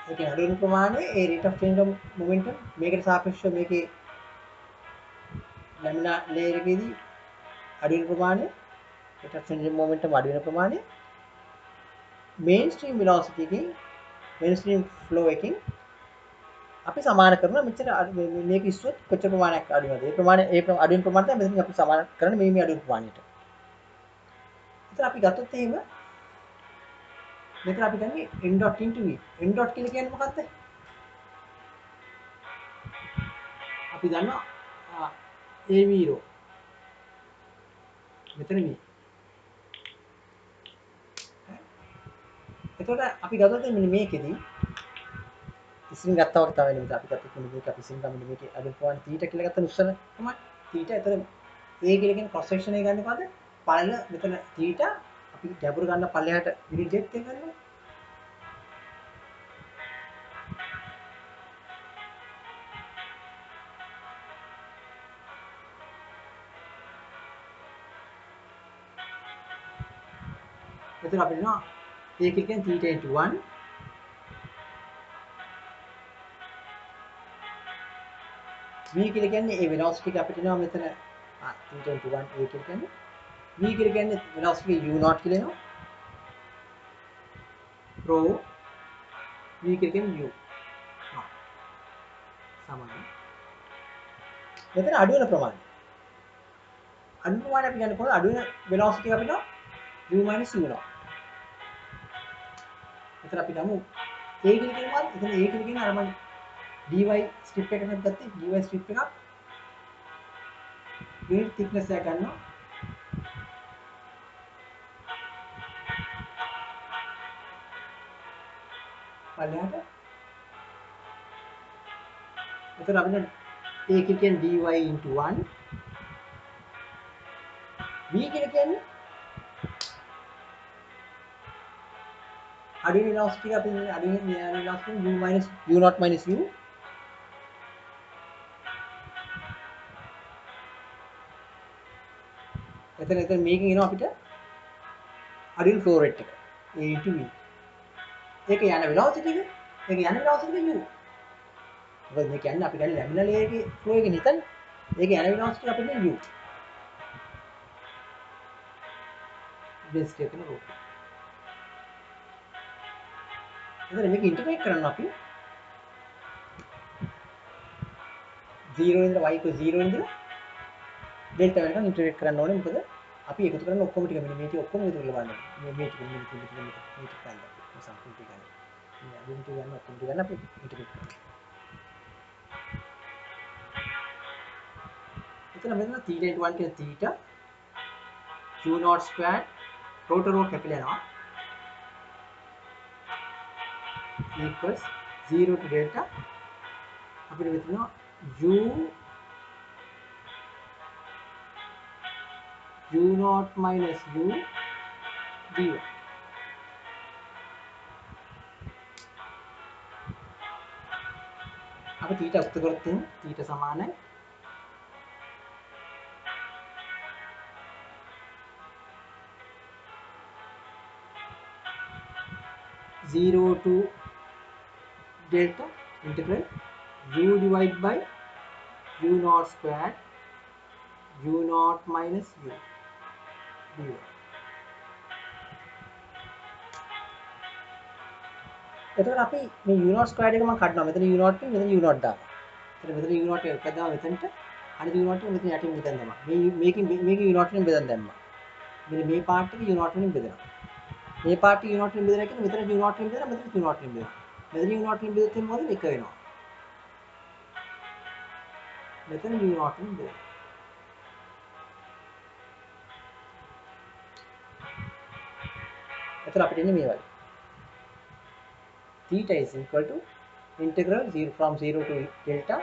ඒ කියන්නේ අඩු වෙන ප්‍රමාණය ඒ rate of change of momentum මේකට සාපේක්ෂව මේකේ laminar layer එකේදී අඩු වෙන ප්‍රමාණය rate of change of momentum අඩු වෙන ප්‍රමාණය mainstream velocity එකකින් mainstream flow එකකින් අපි සමාන කරනවා මෙච්චර මේක ඉස්සුවොත් කොච්චර ප්‍රමාණයක් අඩු වෙනවද? ඒ ප්‍රමාණය අඩු වෙන ප්‍රමාණය තමයි මෙතන අපි සමාන කරන්නේ මේ අඩු වෙන ප්‍රමාණයට. ඒතර අපි ගත්තොත් එහෙම මෙතන අපි ගන්නේ n dot into v. n dot කියලා කියන්නේ මොකක්ද? අපි දන්නවා av rho. මෙතන v. එතකොට අපි ගත්තොත් මෙන්න මේකෙදී ඉස්සරින් ගත්තා වගේ තමයි මෙතන අපි ගත්තොත් මේක අපි ඉස්සරින් ගමු මේකේ අඩු ප්‍රමාණය θීටා කියලා ගත්ත උස්සන තමයි θීටා. එතන a කියලා කියන්නේ cross section එක ගන්න පාද පළල මෙතන θීටා අපි ගැඹුරු ගන්න පල්ලෙහාට unit depth එක ගන්නවා. එතන අපි දෙනවා a කියලා කියන්නේ θීටා into 1 v කියලා කියන්නේ ඒ velocity එක අපිට එනවා මෙතන θ into 1 a කියලා කියන්නේ v කියලා කියන්නේ velocity u0 කියලා එනවා rho v කියලා කියන්නේ u සමානයි මෙතන අඩු වෙන ප්‍රමාණය අපි ගන්න කොහොමද අඩු වෙන velocity එක අපිට u - u0 එතන අපි ගමු a කියලා කියනවා එතන a කියලා කියන්නේ අර මම dy strip එකකට ගත්තේ dy strip එකක් unit thickness එක ගන්නවා පල්ලෙහාට. එතකොට අපිට a කියලා කියන්නේ dy into 1 b කියලා කියන්නේ අඩු වෙලාසිටි එක අපි අඩු වෙන වෙලාසිටි u minus u not minus u එතන මේකෙන් එනවා අපිට අඩු වෙන flow rate එක a into v. ඒක යන වෙලාසිටි එක. ඒක යන වෙලාසිටි එක u. මොකද මේ කියන්නේ අපි ගන්න ලැමිනල් layer එකේ flow එක නිතන. ඒක යන වෙලාසිටි අපිට u. density එක නේ රූප. එතන මේක ඉන්ටිග්‍රේට් කරන්න අපි 0 ඉඳලා y equal 0 ඉඳලා delta වෙනකන් ඉන්ටිග්‍රේට් කරන්න ඕනේ. මොකද අපි එකතු කරන ඔක්කොම ටික මෙන්න මේ ටික ඔක්කොම එකතු කරලා බලන්න. මේ ටික මේ ටික ගන්න. මේ සම්පූර්ණ ටික ගන්න. මේ අදින් ටික ගන්න ඔක්කොම ටික ගන්න අපි ඉන්ටිග්‍රේට් කරනවා. එතන මෙතන theta into 1 කියන theta q naught squared root over කැපිලා යනවා. equals 0 to delta අපිට මෙතන u naught minus u dy. අපි θ උක්ත කරොත් θ සමානයි 0 to delta integral u divided by u naught squared u naught minus u dy. එතකොට අපි මේ u naught squared එක මම කඩනවා. මෙතන u naught මෙතන u naught දානවා. එතන මෙතන u naught එකක් දානවා මෙතනට. අනිත් u naught එක මෙතන යටින් මෙතන දැම්මා. මේක u naught වලින් බෙදන් දැම්මා. මෙන්න මේ පාර්ට් එක u naught වලින් බෙදෙනවා. මේ පාර්ට් එක u naught වලින් බෙදලා කියන්නේ මෙතන u naught වලින් බෙදලා මෙතන u naught වලින් බෙදලා. මෙතන u naught වලින් බෙදුවොත් මොකද එක වෙනවා. මෙතන u naught වලින් බෙදලා. එතන අපිට එන්නේ මේ වගේ. theta is equal to integral 0 from 0 to delta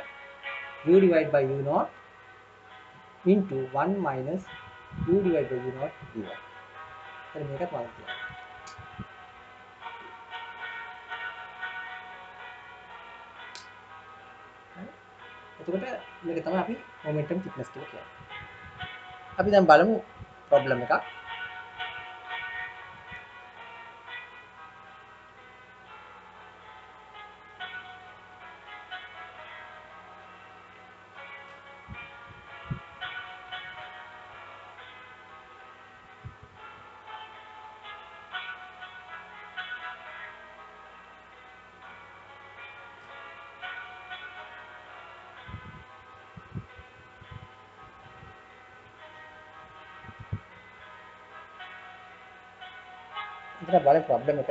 u divided by u naught into 1 minus u divided by u naught dy. එතන මේකත් වලක් තියෙනවා. එතකොට මේක තමයි අපි momentum thickness කියලා කියන්නේ. අපි දැන් බලමු problem එකක්. ඉතින් බලන්න problem එක.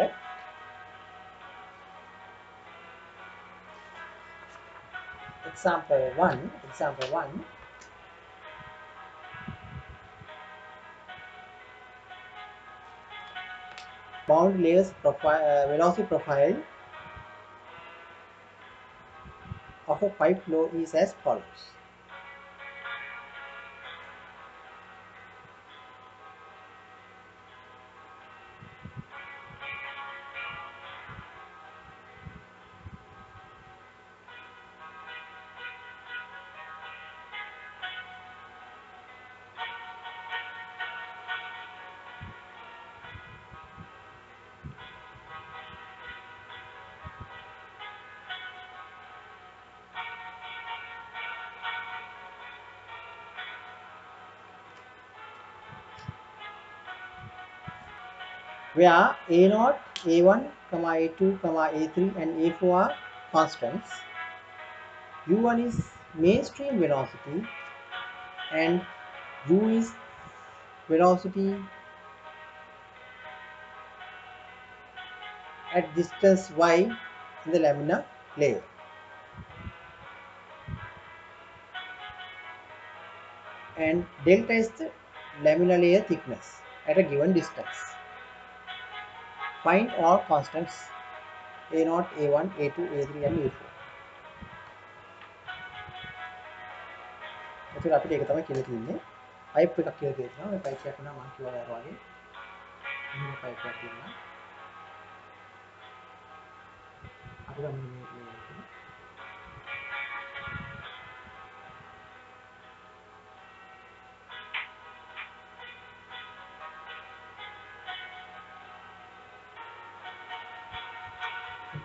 Example 1 bound layers profile velocity profile of a pipe flow is as follows. Where A0, A1, A2, A3 and A4 are constants. U1 is mainstream velocity and U is velocity at distance y in the laminar layer. And delta is the laminar layer thickness at a given distance. Find all constants A0, A1, A2, A3 and A4. එතකොට අපිට ඒක තමයි කියලා තියෙන්නේ. Pipe එකක් කියලා තියෙනවා. මේ පයිප් එකක් වුණා මම කිව්වා වගේ. මෙන්න පයිප් එකක් තියෙනවා. අපිට මේ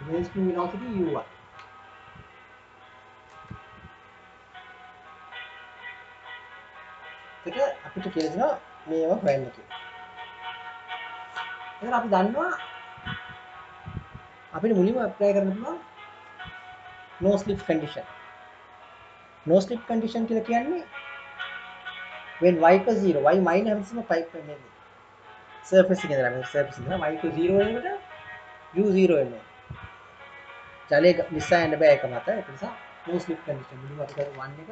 mainstream velocity u1. ඒක අපිට කියලා දෙනවා මේවා හොයන්න කියලා. එතන අපි දන්නවා අපිට මුලින්ම apply කරන්න පුළුවන් no slip condition. No slip condition කියලා කියන්නේ when y equals 0, y minus හැමතිස්සෙම pipe එකේ surface එකේ ඉඳලා මේ surface ඉඳලා y equals 0 වෙනකොට u 0 වෙනවා. ජලයේ නිසා යන්න බෑ ඒක මත. ඒක නිසා no slip condition. මුලින්ම අපි කරමු 1 එක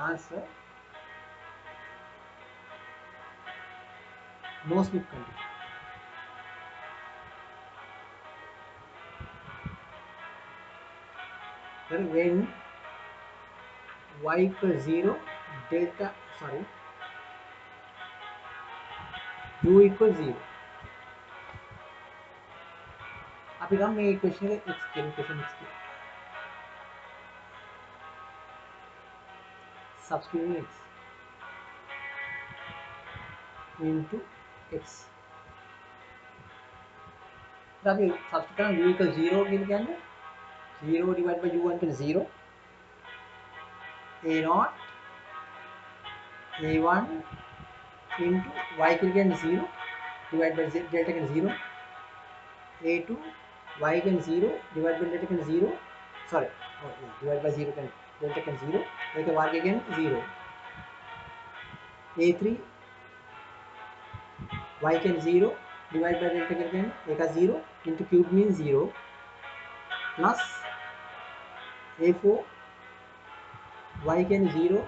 answer no slip condition. Then when y equals 0, delta, sorry, u equals 0. අපි ගමු මේ equation එක x කියන equation x කියන. Substituting x into x. අපි substitute කරන u equals 0 කියන කියන්නේ 0 divided by u1 කියන 0. A0 A1 into y කියන කියන්නේ 0 divided by delta කියන 0. A2 y can 0 divided by delta can 0, sorry, divided by 0 can delta can 0, एक वर्ग again 0. A3 y can 0 divided by delta can एक 0 into cube means 0 plus A4 y can 0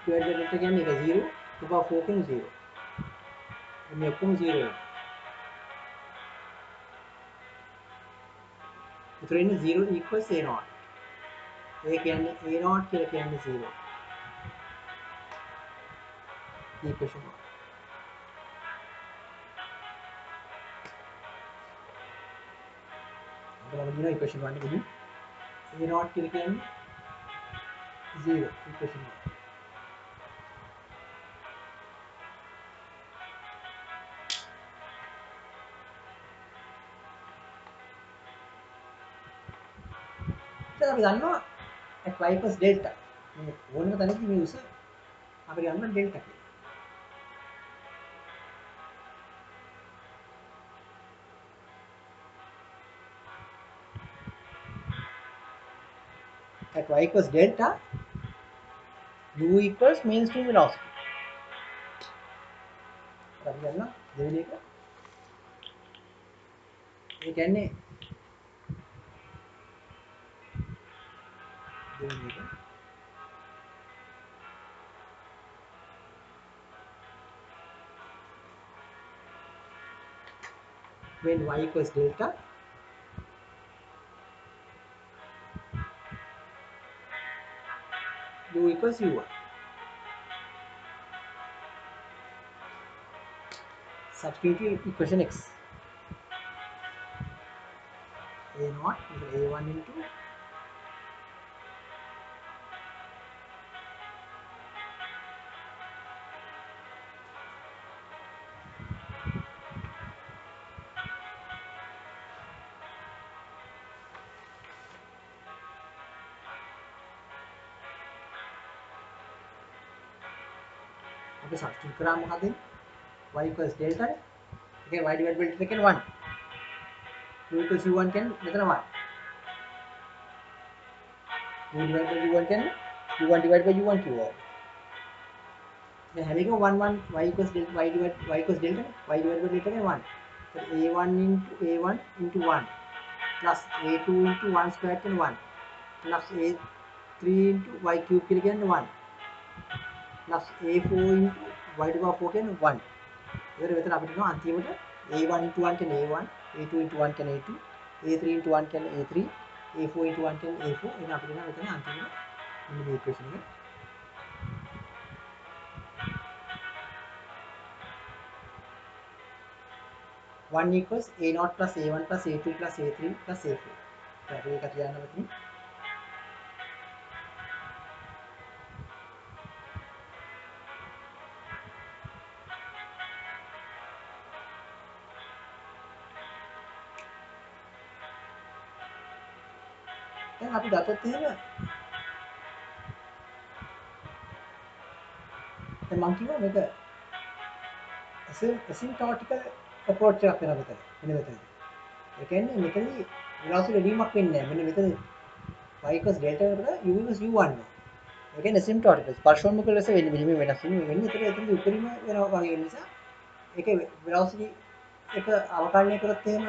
divided by delta can एक 0 to power 4 can 0. ये आपको 0 है. तो इन्हें 0 equals A0. एक यानी A0 के लिए यानी 0. Equation 1. तो हम लोग equation 1 को भी A0 के लिए यानी 0. Equation 1. तो अभी जानना at y equals delta. वो नहीं बताने की मैं उसे अभी जानना delta के. At y equals delta, u equals mainstream velocity. अभी जानना देने का ये कहने देने का when y equals delta, u equals u1. Substitute equation x. A0 into A1 into okay, substitute करा मुकादे y equals delta again y divided by delta can 1. U equals u1 can मतलब 1. U divided by u1 can u1 divided by u1 cube. Then having a 1 1 y equals delta y divided by delta can 1. So a1 into a1 into 1 plus a2 into 1 square can 1 plus a3 into y cube can 1 plus a4 into y to the power 4 can 1. इधर वेतन आप इतना अंतिम होता a1 into 1 can a1, a2 into 1 can a2, A3 into 1 කියන්නේ A3 A4 into 1 කියන්නේ A4 එහෙනම් අපිට එනවා මෙතන අන්තිමට මෙන්න මේ ඉක්වේෂන් එක 1 equals A0 plus A1 plus A2 plus A3 plus A4 අපි ඒක කියන්න මෙතන දැන් අපි ගත්තොත් එහෙම දැන් මම කිව්වා මේක asymptotical approach එකක් වෙනවා මෙතන මෙතනදී ඒ කියන්නේ මෙතනදී velocity වැඩිවීමක් වෙන්නේ නැහැ මෙන්න මෙතන y equals delta එකට u equals u1 වෙනවා ඒ කියන්නේ asymptotical ස්පර්ශෝන්මුඛ ලෙස වෙන්නේ මෙහෙම වෙනස් වෙන්නේ ඒතර එතනදී උපරිම වෙනවා වගේ වෙන නිසා ඒකේ velocity එක අවකලනය කරොත් එහෙම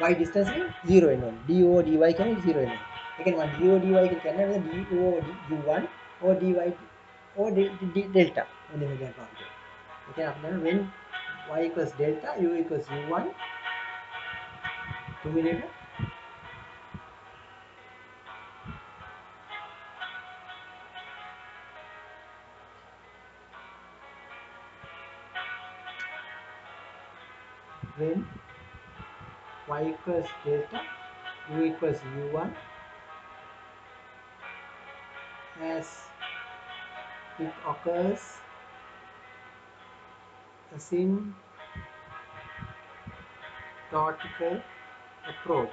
y distance එක 0 වෙනවා do dy කියන්නේ 0 වෙනවා ඒ කියන්නේ මම do dy කියන්නේ do u1 or dy or delta මෙන්න මේ ගැන පාවිච්චි කරනවා ඒ කියන්නේ අපි දන්නවා when y equals delta u equals u1 තුමිලේට when y equals delta u equals u1 as it occurs asymptotical approach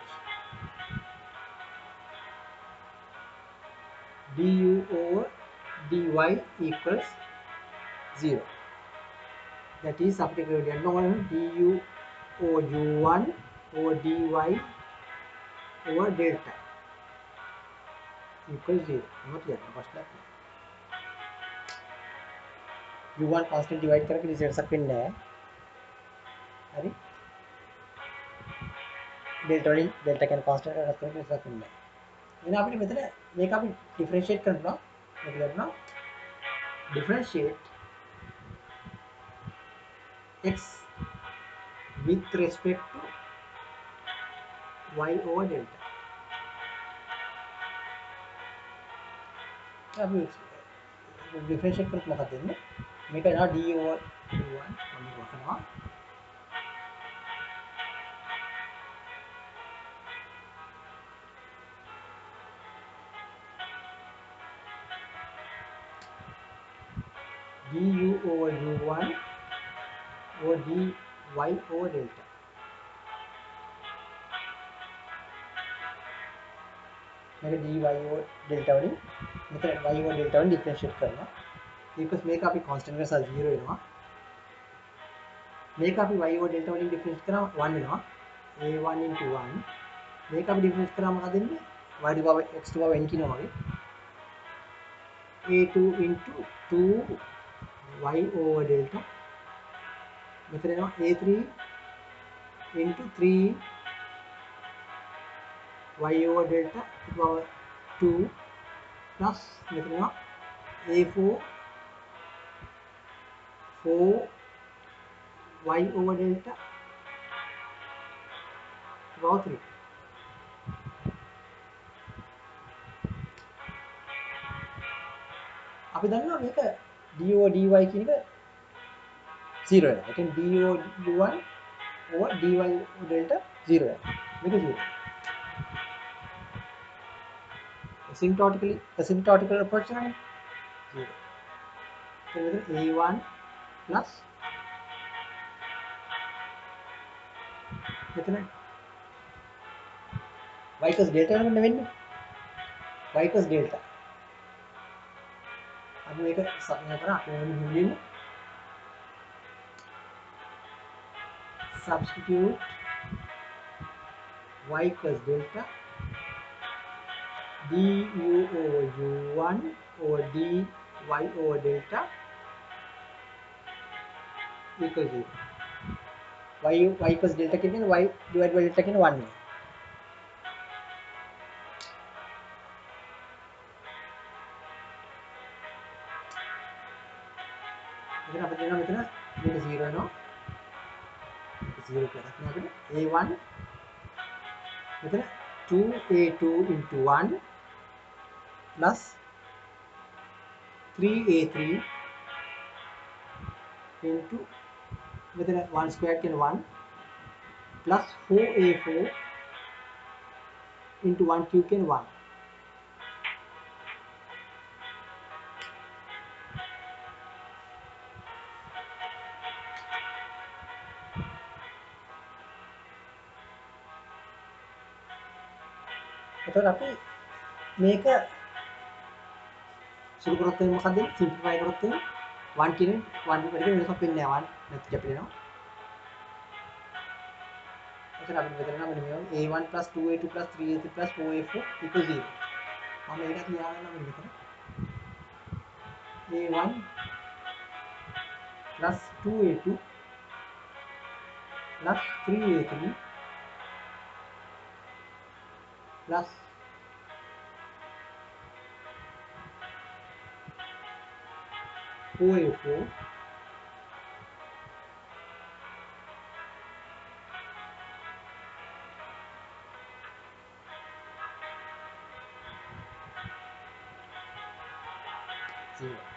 du over dy equals 0 that is applicable to du over u1 over dy over delta equals 0 u1 constant divide කරගෙන ඉස්සරහට වෙන්නේ නැහැ හරි delta වලින් delta කියන්නේ constant එකක් කරගෙන ඉස්සරහට වෙන්නේ නැහැ එහෙනම් අපිට මෙතන මේක අපි differentiate කරනවා මේක ලබනවා differentiate x with respect to y over delta අපි differentiate කරොත් මොකක්ද වෙන්නේ මේක යනවා d over d1 මම වහනවා du over u1 over dy over delta මේක dy over delta වලින් මෙතන y over delta වලින් differentiate කරනවා because මේක අපි constant එක සහ 0 වෙනවා මේක අපි y over delta වලින් differentiate කරාම 1 වෙනවා a1 into 1 මේක අපි differentiate කරාම මොකද වෙන්නේ y to power x to power n කියනවා වගේ a2 into 2 y over delta මෙතන එනවා a3 into 3 y over delta to power 2 plus මෙතන එනවා a4 4 y over delta to power 3 අපි දන්නවා මේක d over dy කියන එක 0 වෙනවා. ඒ කියන්නේ d over u1 over dy over delta 0 වෙනවා. මේක 0. asymptotical approach එකනේ 0. එතකොට a1 plus මෙතන y cos delta වෙනවද වෙන්නේ? y cos delta. අපි මේක සම්මත කරා අපි වෙන හිමින් substitute y cos delta du over u1 over dy over delta equals 0. y cos delta කියන්නේ y divided by delta කියන්නේ 1 වෙනවා. එතන අපිට දෙනවා මෙතන මේක 0 වෙනවා. 0 කියලා දක්වන්න අපිට a1 මෙතන 2a2 into 1 plus 3a3 into මෙතන 1 squared කියන 1 plus 4a4 into 1 cube කියන 1. එතකොට අපි මේක සුළු කරොත් එන්නේ මොකක්ද? සිම්ප්ලිෆයි කරොත් එන්නේ 1 කියන 1 වලට වෙනසක් වෙන්නේ නැහැ. 1 නැති කැපිලා යනවා. එතකොට අපිට මෙතන නම් මෙන්න මේවා a1 plus 2a2 plus 3a3 plus 4a4 equals 0. මම ඒක ලියාගන්නම් මෙතන. a1 plus 2a2 plus 3a3 plus 4a4 0.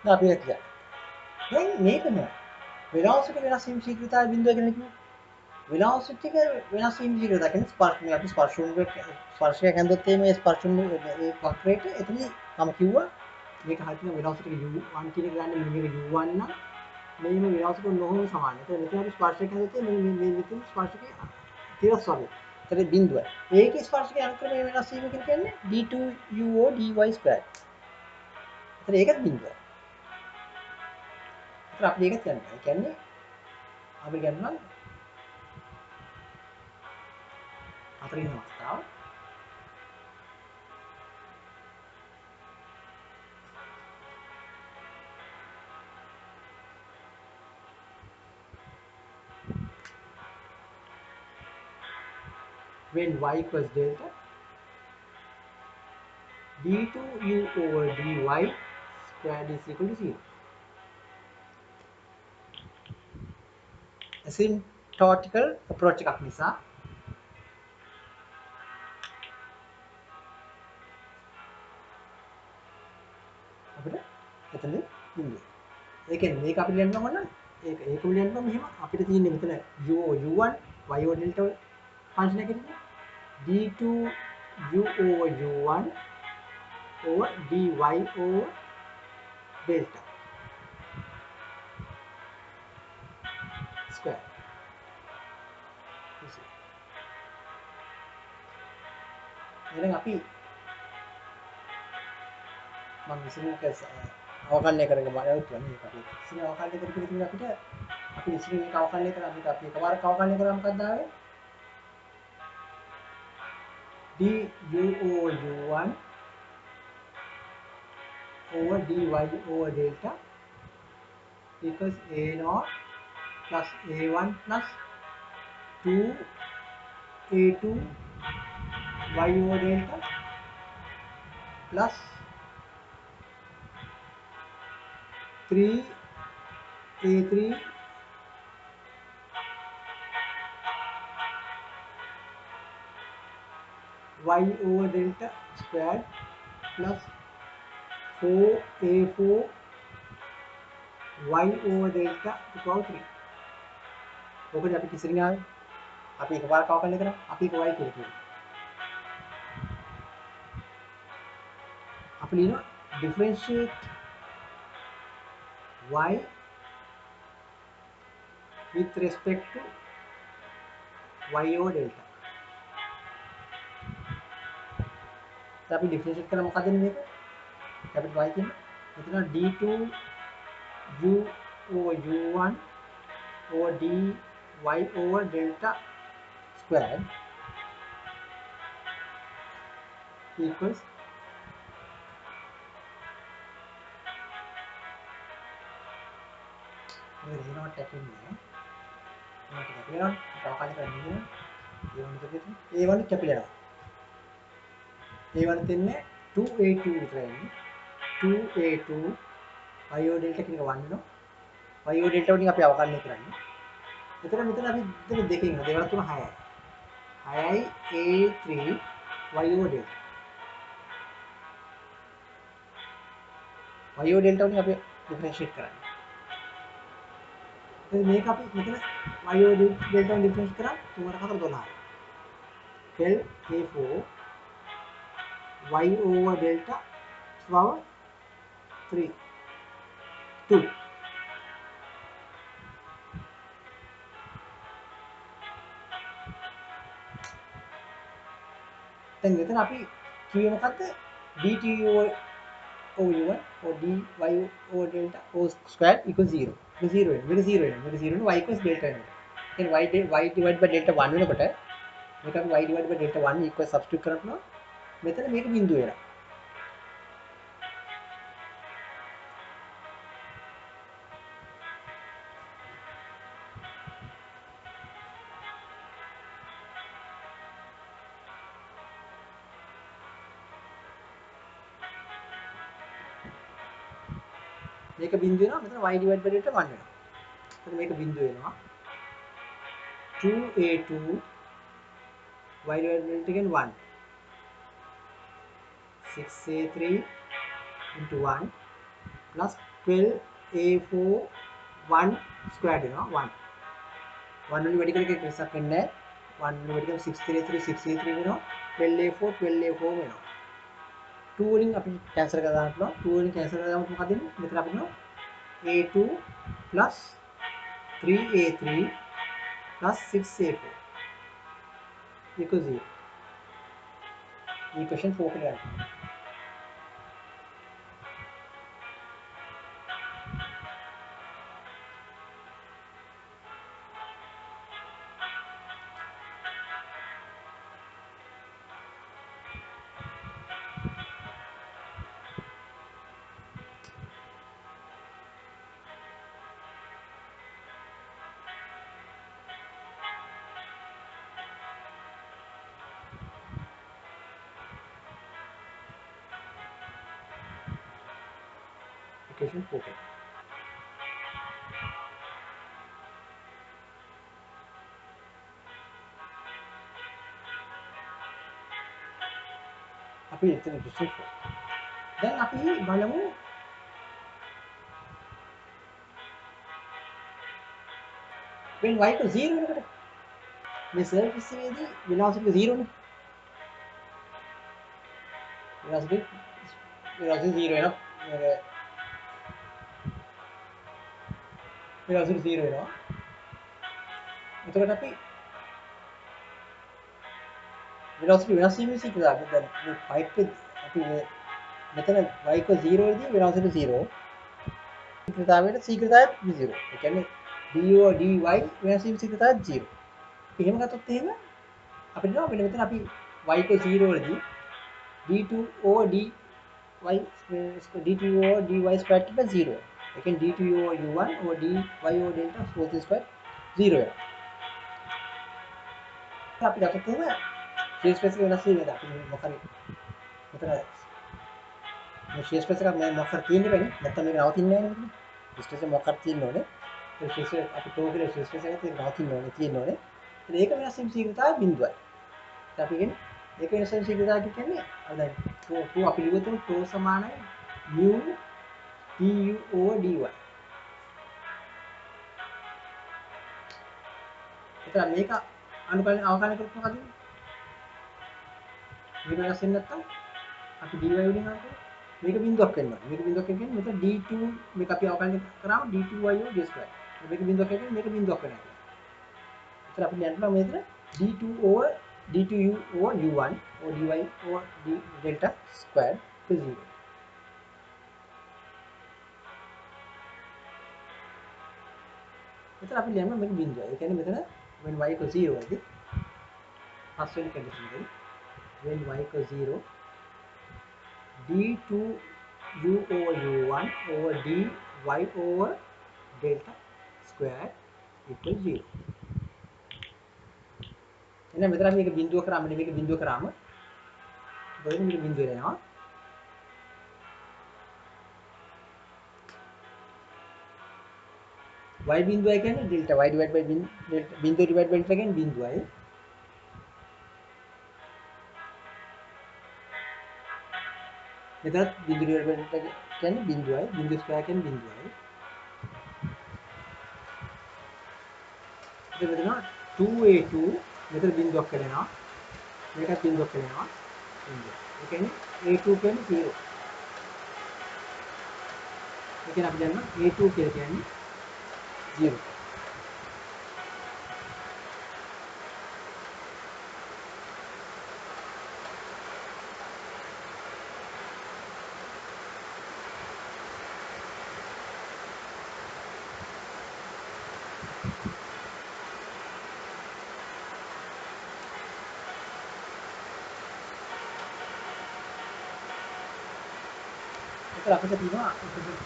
දැන් අපි ඒක කියන්න. දැන් මේක නෑ. velocity වෙනස් වීම ශීඝ්‍රතාවය බිඳුව ගැන කිව්වා. velocity එක වෙනස් වීම ශීඝ්‍රතාවය කියන්නේ ස්පර්ශ මේ අපි ස්පර්ශයක් ඇඳුත් මේ ස්පර්ශ මේ වක්‍රයට එතනදී මම කිව්වා මේක හරියට velocity එක u1 කියන එක ගන්න මේක u1 නම් මේම velocity නොහොම සමානයි. ඒතර මෙතන අපි ස්පර්ශයක් ඇඳුත් මේ මෙතන ස්පර්ශකේ තිරස් වගේ. ඒතර බිඳුව. ඒකේ ස්පර්ශකයේ අනුක්‍රමයේ වෙනස් වීම කියන්නේ d2u dy2. ඒතර ඒකත් බිඳුව. අපි ඒක කියන්නේ. ඒ කියන්නේ අපි ගන්නවා හතරින් අවස්ථාව. when y equals delta d2u over dy squared is equal to 0. asymptotical approach එකක් නිසා අපිට එතනදී ඉන්නේ. ඒ කියන්නේ මේක අපිට ලියන්න ඕන නම් ඒක ලියන්න මෙහෙම අපිට තියෙන්නේ මෙතන u1 y over delta function එකේ d2u over u1 over dy over delta square. එහෙනම් අපි මම විසිනක අවකලනය කරගෙන බලනවා මේක අපි විසින අවකලනය කරගෙන ඉතින් අපිට අපි විසින මේක අවකලනය කරලා අපි එකවරක් අවකලනය කරා මොකක්ද ආවේ du over u1 over dy over delta equals a0 plus a1 plus 2a2 y over delta plus 3a3 y over delta squared plus 4a4 y over delta equal 3. ඔකද අපි කිසිරින් ආවේ අපි එකපාරක් අවකලනය කරා අපි එක y කියලා කියනවා අපි ලියනවා differentiate y with respect to y over delta. අපි differentiate කරලා මොකද මේක? capital Y කියන්නේ මෙතන d2 u over u1 over dy over delta squared equals ये नॉट टैकिंग है नॉट टैकिंग है टॉकाले करनी है a1 कैपिटल a1 තින්නේ 2a2 විතරයි 2a2 y over delta කියන එක 1 වෙනවා y over delta වලින් අපි අවකලනය කරන්නේ මෙතන අපි දෙක දෙකකින් දෙවල තුන 6යි 6යි a3 y over delta y over delta වලින් අපි ඩිෆරෙන්ෂিয়েට් කරන්නේ මේක අපි මෙතන y over delta වලින් ඩිෆරෙන්ෂিয়েට් කරා 3 4 12 a4 y over delta power 3 2 දැන් මෙතන අපි කිව්වේ මොකද්ද dt over u1 or dy over delta whole square equals 0 මේක 0 වෙනවා මේක 0 වෙනවා මේක 0 වෙනවා y equals delta වෙනවා එහෙනම් y divided by delta 1 වෙනකොට මේක අපි y divided by delta 1 equals substitute කරනවා මෙතන මේක බිඳුව වෙනවා මේක බිඳුව වෙනවා මෙතන y divided by delta 1 වෙනවා එතකොට මේක බිඳුව වෙනවා 2a2 y divided by delta again 1 6a3 into 1 plus 12a4 1 squared වෙනවා 1 1 වලින් වැඩි කරලා එකක් වෙන්නේ නැහැ 1 වලින් වැඩි කරලා 6a3 6a3 වෙනවා 12a4 12a4 වෙනවා 2 වලින් අපි කැන්සල් කරලා දාන්න පුළුවන් 2 වලින් කැන්සල් කරලා දාමුත් මොකද වෙන්නේ මෙතන අපිට a2 plus 3a3 plus 6a4 equals 0 equation 4 के लिए equation 4 අපි එතන equation 4 දැන් අපි බලමු when y equals 0 වෙනකොට මේ සර්ෆස් එකේදී velocity 0 නේ velocity 0 වෙනවා velocity 0 වෙනවා එතකොට අපි velocity වෙනස් වීම සීක්‍රතාවය දැන් මේ pipe එක අපි මෙතන y equals 0 වලදී velocity 0 සීක්‍රතාවයට සීක්‍රතාවය 0 ඒ කියන්නේ du dy වෙනස් වීම සීක්‍රතාවය 0 එහෙම ගත්තොත් එහෙම අපිට නෝ මෙතන අපි y equals 0 වලදී d2 over dy dt over dy squared equals 0 ඒ කියන්නේ dt over u1 over dy over delta whole square 0 වෙනවා අපි ගත්තොත් එහෙම shear stress එක වෙනස් වෙන්නේ අපි මොකද මෙතන මේ shear stress එකක් මම මොකක්ද තියෙන්නේ බෑනේ නැත්නම් මේක නවතින්නේ නැහැ නේද stress එක මොකක්ද තියෙන්න ඕනේ ඒ stress එක අපි ටෝ කියලා shear stress එකක් නවතින්න ඕනේ තියෙන්න ඕනේ ඒක වෙනස් වීම සීක්‍රතාවය බිඳුවයි අපි කියන්නේ ඒක වෙනස් වීම සීක්‍රතාවය කියන්නේ අර දැන් ටෝ අපි ලියුවොත් ටෝ සමානයි mu du over dy එතන මේක අනුකලන අවකලන කරපුවා මොකද වෙන්නේ? මේක වෙනස් වෙන්නේ නැත්නම් අපි dy වලින් අහන්නේ මේක බිඳුවක් වෙන්න ඕනේ. මේක බිඳුවක් කියන්නේ මෙතන d2 මේක අපි අවකලනය කරාම d2y d2. මේක බිඳුවක් කියන්නේ මේක බිඳුවක් වෙනවා. ඒතර අපි යන්නවා මෙතන d2 over d2u over u1 or dy over d delta square to 0. එතන අපි ලියන්න මේක බිඳුව. ඒ කියන්නේ මෙතන when y equals 0 වෙද්දී පස්වෙනි කන්ඩිෂන් එකයි when y equals 0 d2 u over u1 over dy over delta square equals 0. එහෙනම් මෙතන අපි මේක බිඳුව කරාම මේක බිඳුව කරාම බලන්න මේක බිඳුව වෙනවා. y බිඳුවයි කියන්නේ delta y divided by බිඳුව divided by delta කියන්නේ බිඳුවයි. මෙතනත් බිඳුව divided by delta කියන්නේ බිඳුවයි. බිඳුව ස්ක්වයර් කියන්නේ බිඳුවයි. එතකොට මෙතන 2a2 මෙතන බිඳුවක් කරනවා. මේකත් බිඳුවක් කරනවා. බිඳුව. ඒ කියන්නේ a2 කියන්නේ 0. ඒ කියන්නේ අපි දන්නවා a2 කියලා කියන්නේ 0. ඒතර අපිට තියෙනවා එක දෙක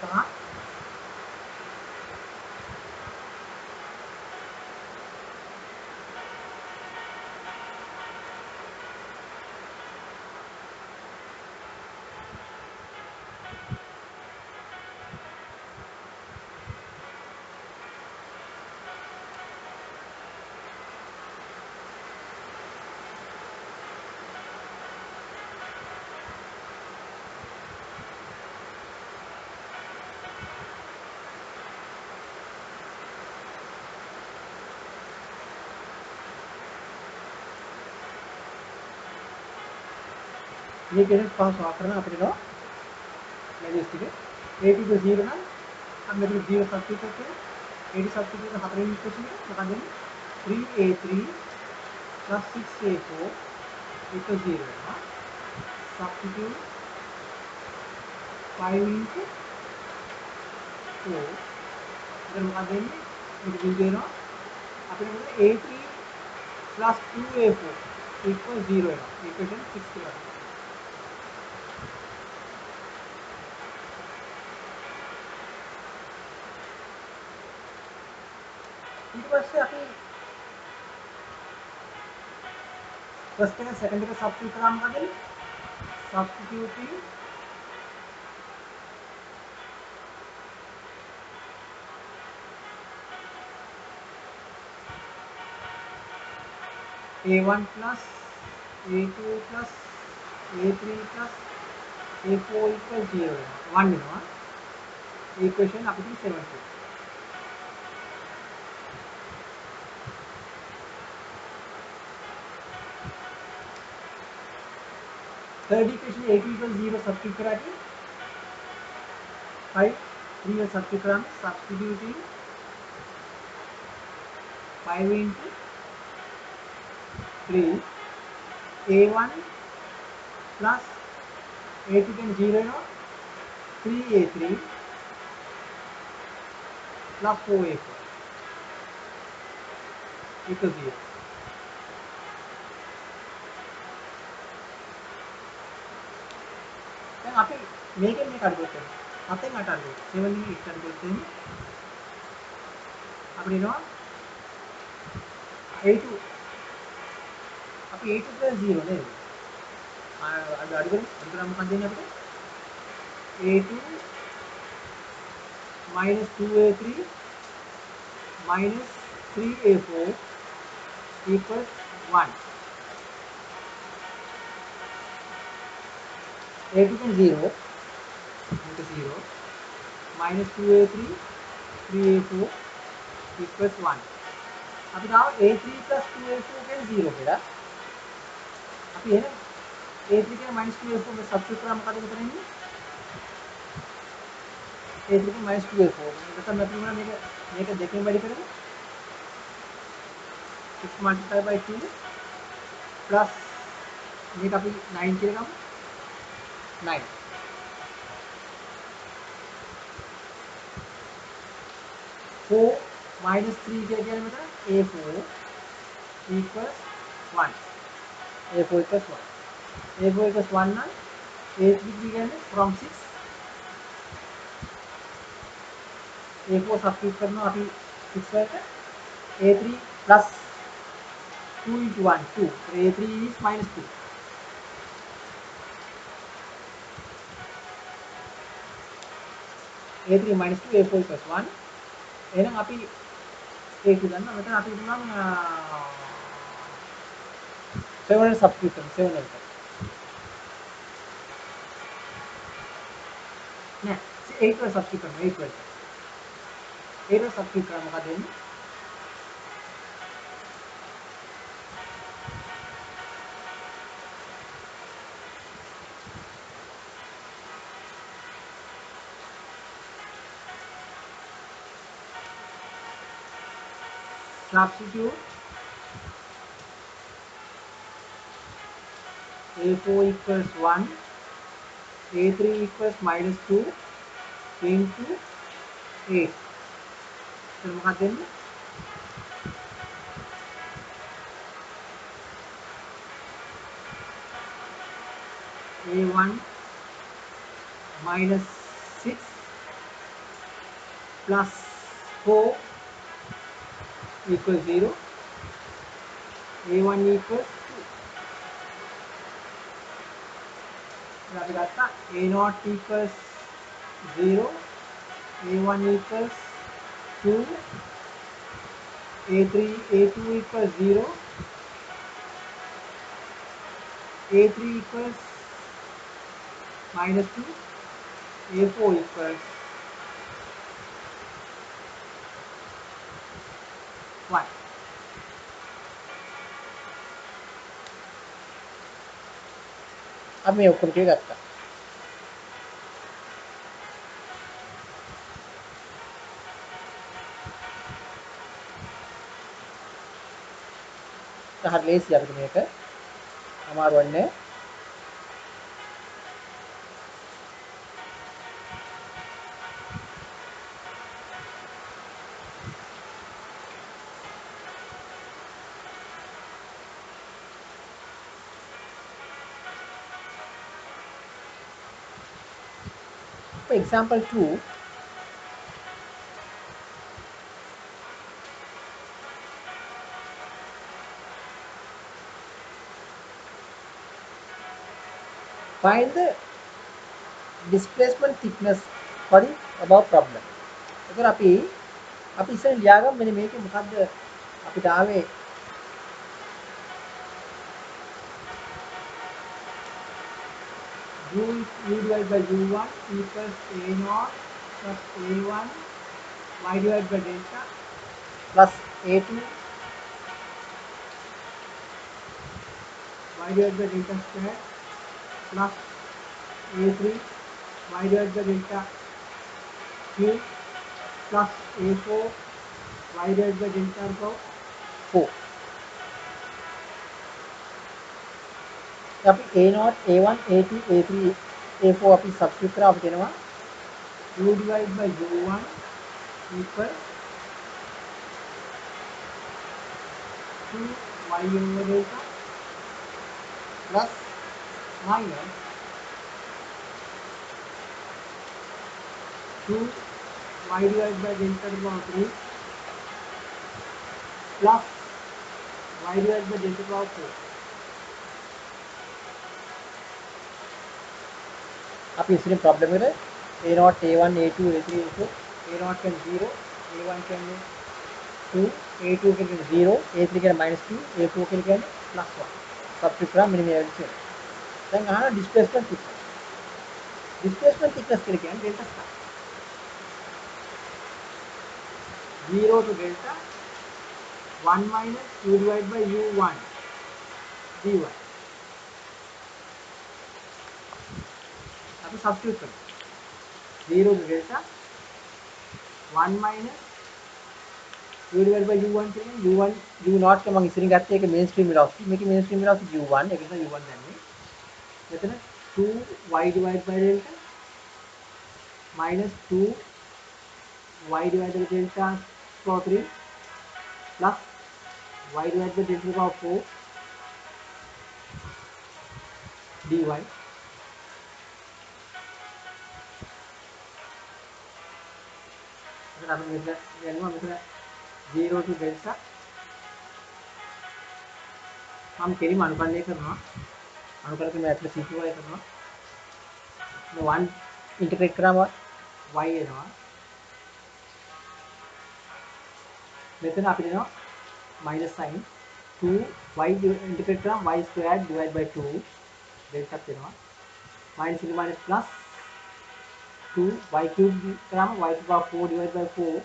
මේ කෙනෙක් පහ සොයා කරන අපිට නෝ ලැජිස් ටික a2 to 0 නම් අපි මෙතන 0 සබ්ස්ටිටියුට් කරලා a2 සබ්ස්ටිටියුට් කරලා හතරවෙනි ඉක්වේෂන් එක මොකක්ද එන්නේ 3a3 plus 6a4 equals 0 වෙනවා. Substitute 5 into 4 එතන මොකක්ද එන්නේ මේක බිඳ වෙනවා අපිට මොකද a3 plus 2a4 equals 0 වෙනවා. ඉක්වේෂන් 6 කියලා. ඊට පස්සේ අපි first එක second එක substitute කරාම මොකද වෙන්නේ? Substituting a1 plus a2 plus a3 plus a4 equals 0 වෙනවා. 1 වෙනවා. equation අපිට 70. Third equation a2 equals 0 substitute कराके 5 3 में substitute कराम substituting 5 into 3 a1 plus a2 can 0 no 3a3 plus 4a4 equals 0. දැන් අපි මේකෙන් මේක අඩු කරලා 7න් 8 අඩු කරලා 7 න් 8 අඩු කරලා අපිට එනවා a2 අපි a2 plus 0 නේද? අඩු කරලා මොකක්ද දෙන්නේ අපිට? a2 minus 2a3 minus 3a4 equals 1. a2 can 0 into 0 minus 2a3 3a4 equals 1. අපි තාම a3 plus 2a4 can 0 කියලා. අපි එහෙනම් a3 කියන minus 2a4 එක සබ්ස්ටිටියුට් කරාම මොකද මෙතන එන්නේ? A3 की माइनस 2A4 मतलब मैं तुम्हारा मेरे देखने में बड़ी करेंगे 6 मल्टीप्लाई बाई 2 प्लस ये काफी 9 के लगाऊँ 9 4 माइनस 3 के क्या मतलब A4 equals 1 A4 equals 1 A4 equals 1 ना A3 की क्या है from 6 A4 सब्स्टिट्यूट करना अभी 6 है A3 plus 2 into 1 2 A3 is minus 2 A3 minus 2 A4 equals 1 එහෙනම් අපි ඒක ගන්න මෙතන අපි පුළුවන් 7 වලට සබ්ස්ටිටියුට් කරමු 7 වලට නෑ 8 වලට සබ්ස්ටිටියුට් කරමු 8 වලට 8 වලට සබ්ස්ටිටියුට් කරා මොකද වෙන්නේ substitute A4 equals 1 A3 equals minus 2 into 8 එතන මොකක්ද වෙන්නේ A1 minus 6 plus 4 equals 0 A1 equals 2 අපි ගත්තා A0 equals 0 A1 equals 2 A2 equals 0 A3 equals minus 2 A4 equals 1 अब मैं ओपन के गत्ता හරි ලේසි අපිට මේක අමාරු වෙන්නේ for example 2 find the displacement thickness for the above problem එතකොට අපි ඉස්සෙල්ලා ලියාගමු මෙන්න මේකේ මොකද්ද අපිට ආවේ u divided by u1 equals a0 plus a1 y divided by delta plus a2 y divided by delta square plus a3 y divided by delta cube plus a4 y divided by delta power 4 අපි a0 a1 a2 a3 a4 අපි සබ්ස්ටිටියුට් කරා අපිට එනවා u divided by u1 equal 2 y over delta plus minus 2 y divided by delta to the power 3 plus y divided by delta to the power 4 आप इसमें problem है a0 a1 a2 a3 a4 a0 can 0 a1 can 2 a2 can 0 a3 can -2 a4 can +1 substitute करा minimum average දැන් අහන displacement thickness කියලා කියන්නේ delta star 0 to delta 1 minus u divided by u1 dy අපි substitute කරමු 0 to delta 1 minus u divided by u1 කියන්නේ u1 u0 එක මම ඉස්සරින් ගත්තේ ඒක මේන් ස්ට්‍රීම් velocity මේකේ මේන් ස්ට්‍රීම් velocity u1 ඒක නිසා u1 දැම්මේ මෙතන 2y divided by delta minus 2y divided by delta power 3 plus y divided by delta to the power 4 dy මෙතන අපි මෙතන ගන්නවා මෙතන 0 to delta हम කෙලිම අනුකලනය කරනවා අනුකලනය ඇතුළේ simplify කරනවා 1 ඉන්ටිග්‍රේට් කරාම y එනවා මෙතන අපිට එනවා minus sign 2y ඉන්ටිග්‍රේට් කරාම y squared divided by 2 delta එනවා minus into minus plus 2y cubed කරාම y to the power 4 divided by 4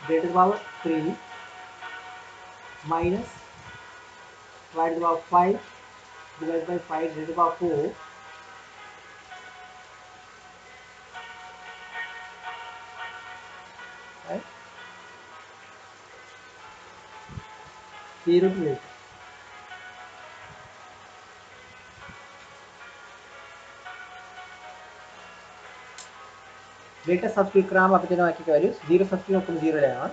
delta to the power 3 minus y to the power 5 divided by 5 delta to the power 4 right 0 to delta delta substitute කරාම අපිට එනවා එක එක values 0 substitute ඔක්කොම 0 යනවා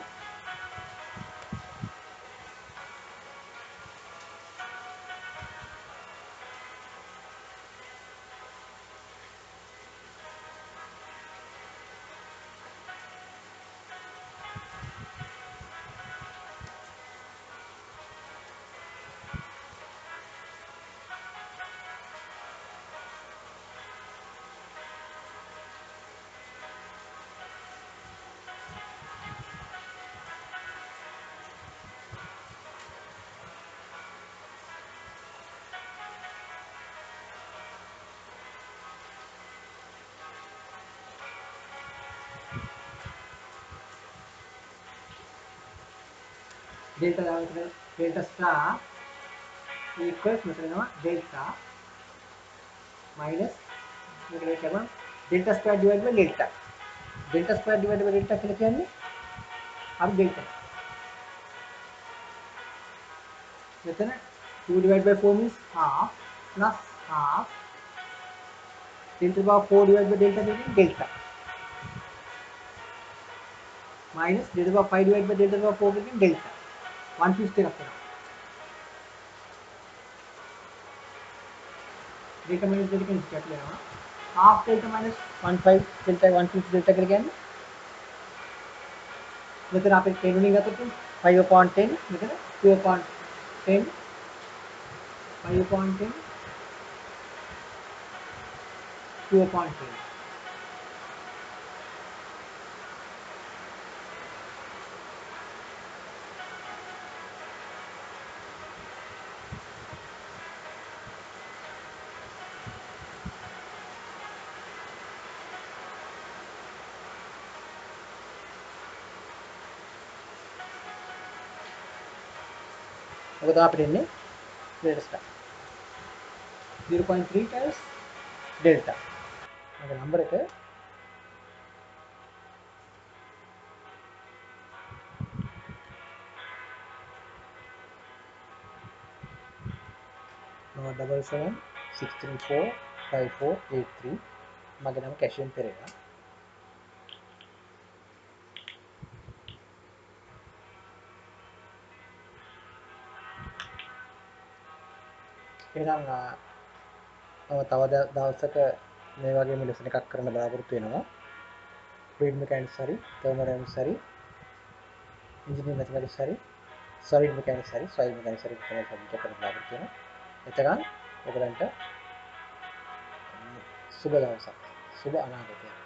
delta delta star equals මෙතන එනවා delta minus මෙතන කරනවා delta square divided by delta delta square divided by delta කියලා කියන්නේ අපි delta මෙතන 2 divided by 4 means half plus half delta to the power 4 divided by delta කියන්නේ delta minus delta to the power 5 divided by delta to the power 4 කියන්නේ delta 1/5 එකක් වෙනවා delta minus delta කියන්නේ කැටි වෙනවා half delta minus 1/5 delta 1/5 delta කියලා කියන්නේ මෙතන අපි 10 වලින් ගත්තොත් 5/10 මෙතන 2/10 5/10 2/10 මොකද අපිට එන්නේ delta star 0.3 times delta මගේ නම්බර එක no 77634548 මගේ නම කැෂන් පෙරේරා එහෙනම් තව දවසක මේ වගේම ලෙසන් එකක් කරන්න බලාපොරොත්තු වෙනවා fluid mechanics හරි thermodynamics හරි engineering mathematics හරි solid mechanics හරි soil mechanics හරි කරන්න බලාපොරොත්තු වෙනවා එතකන් ඔයගලන්ට සුබ දවසක් සුබ අනාගතයක්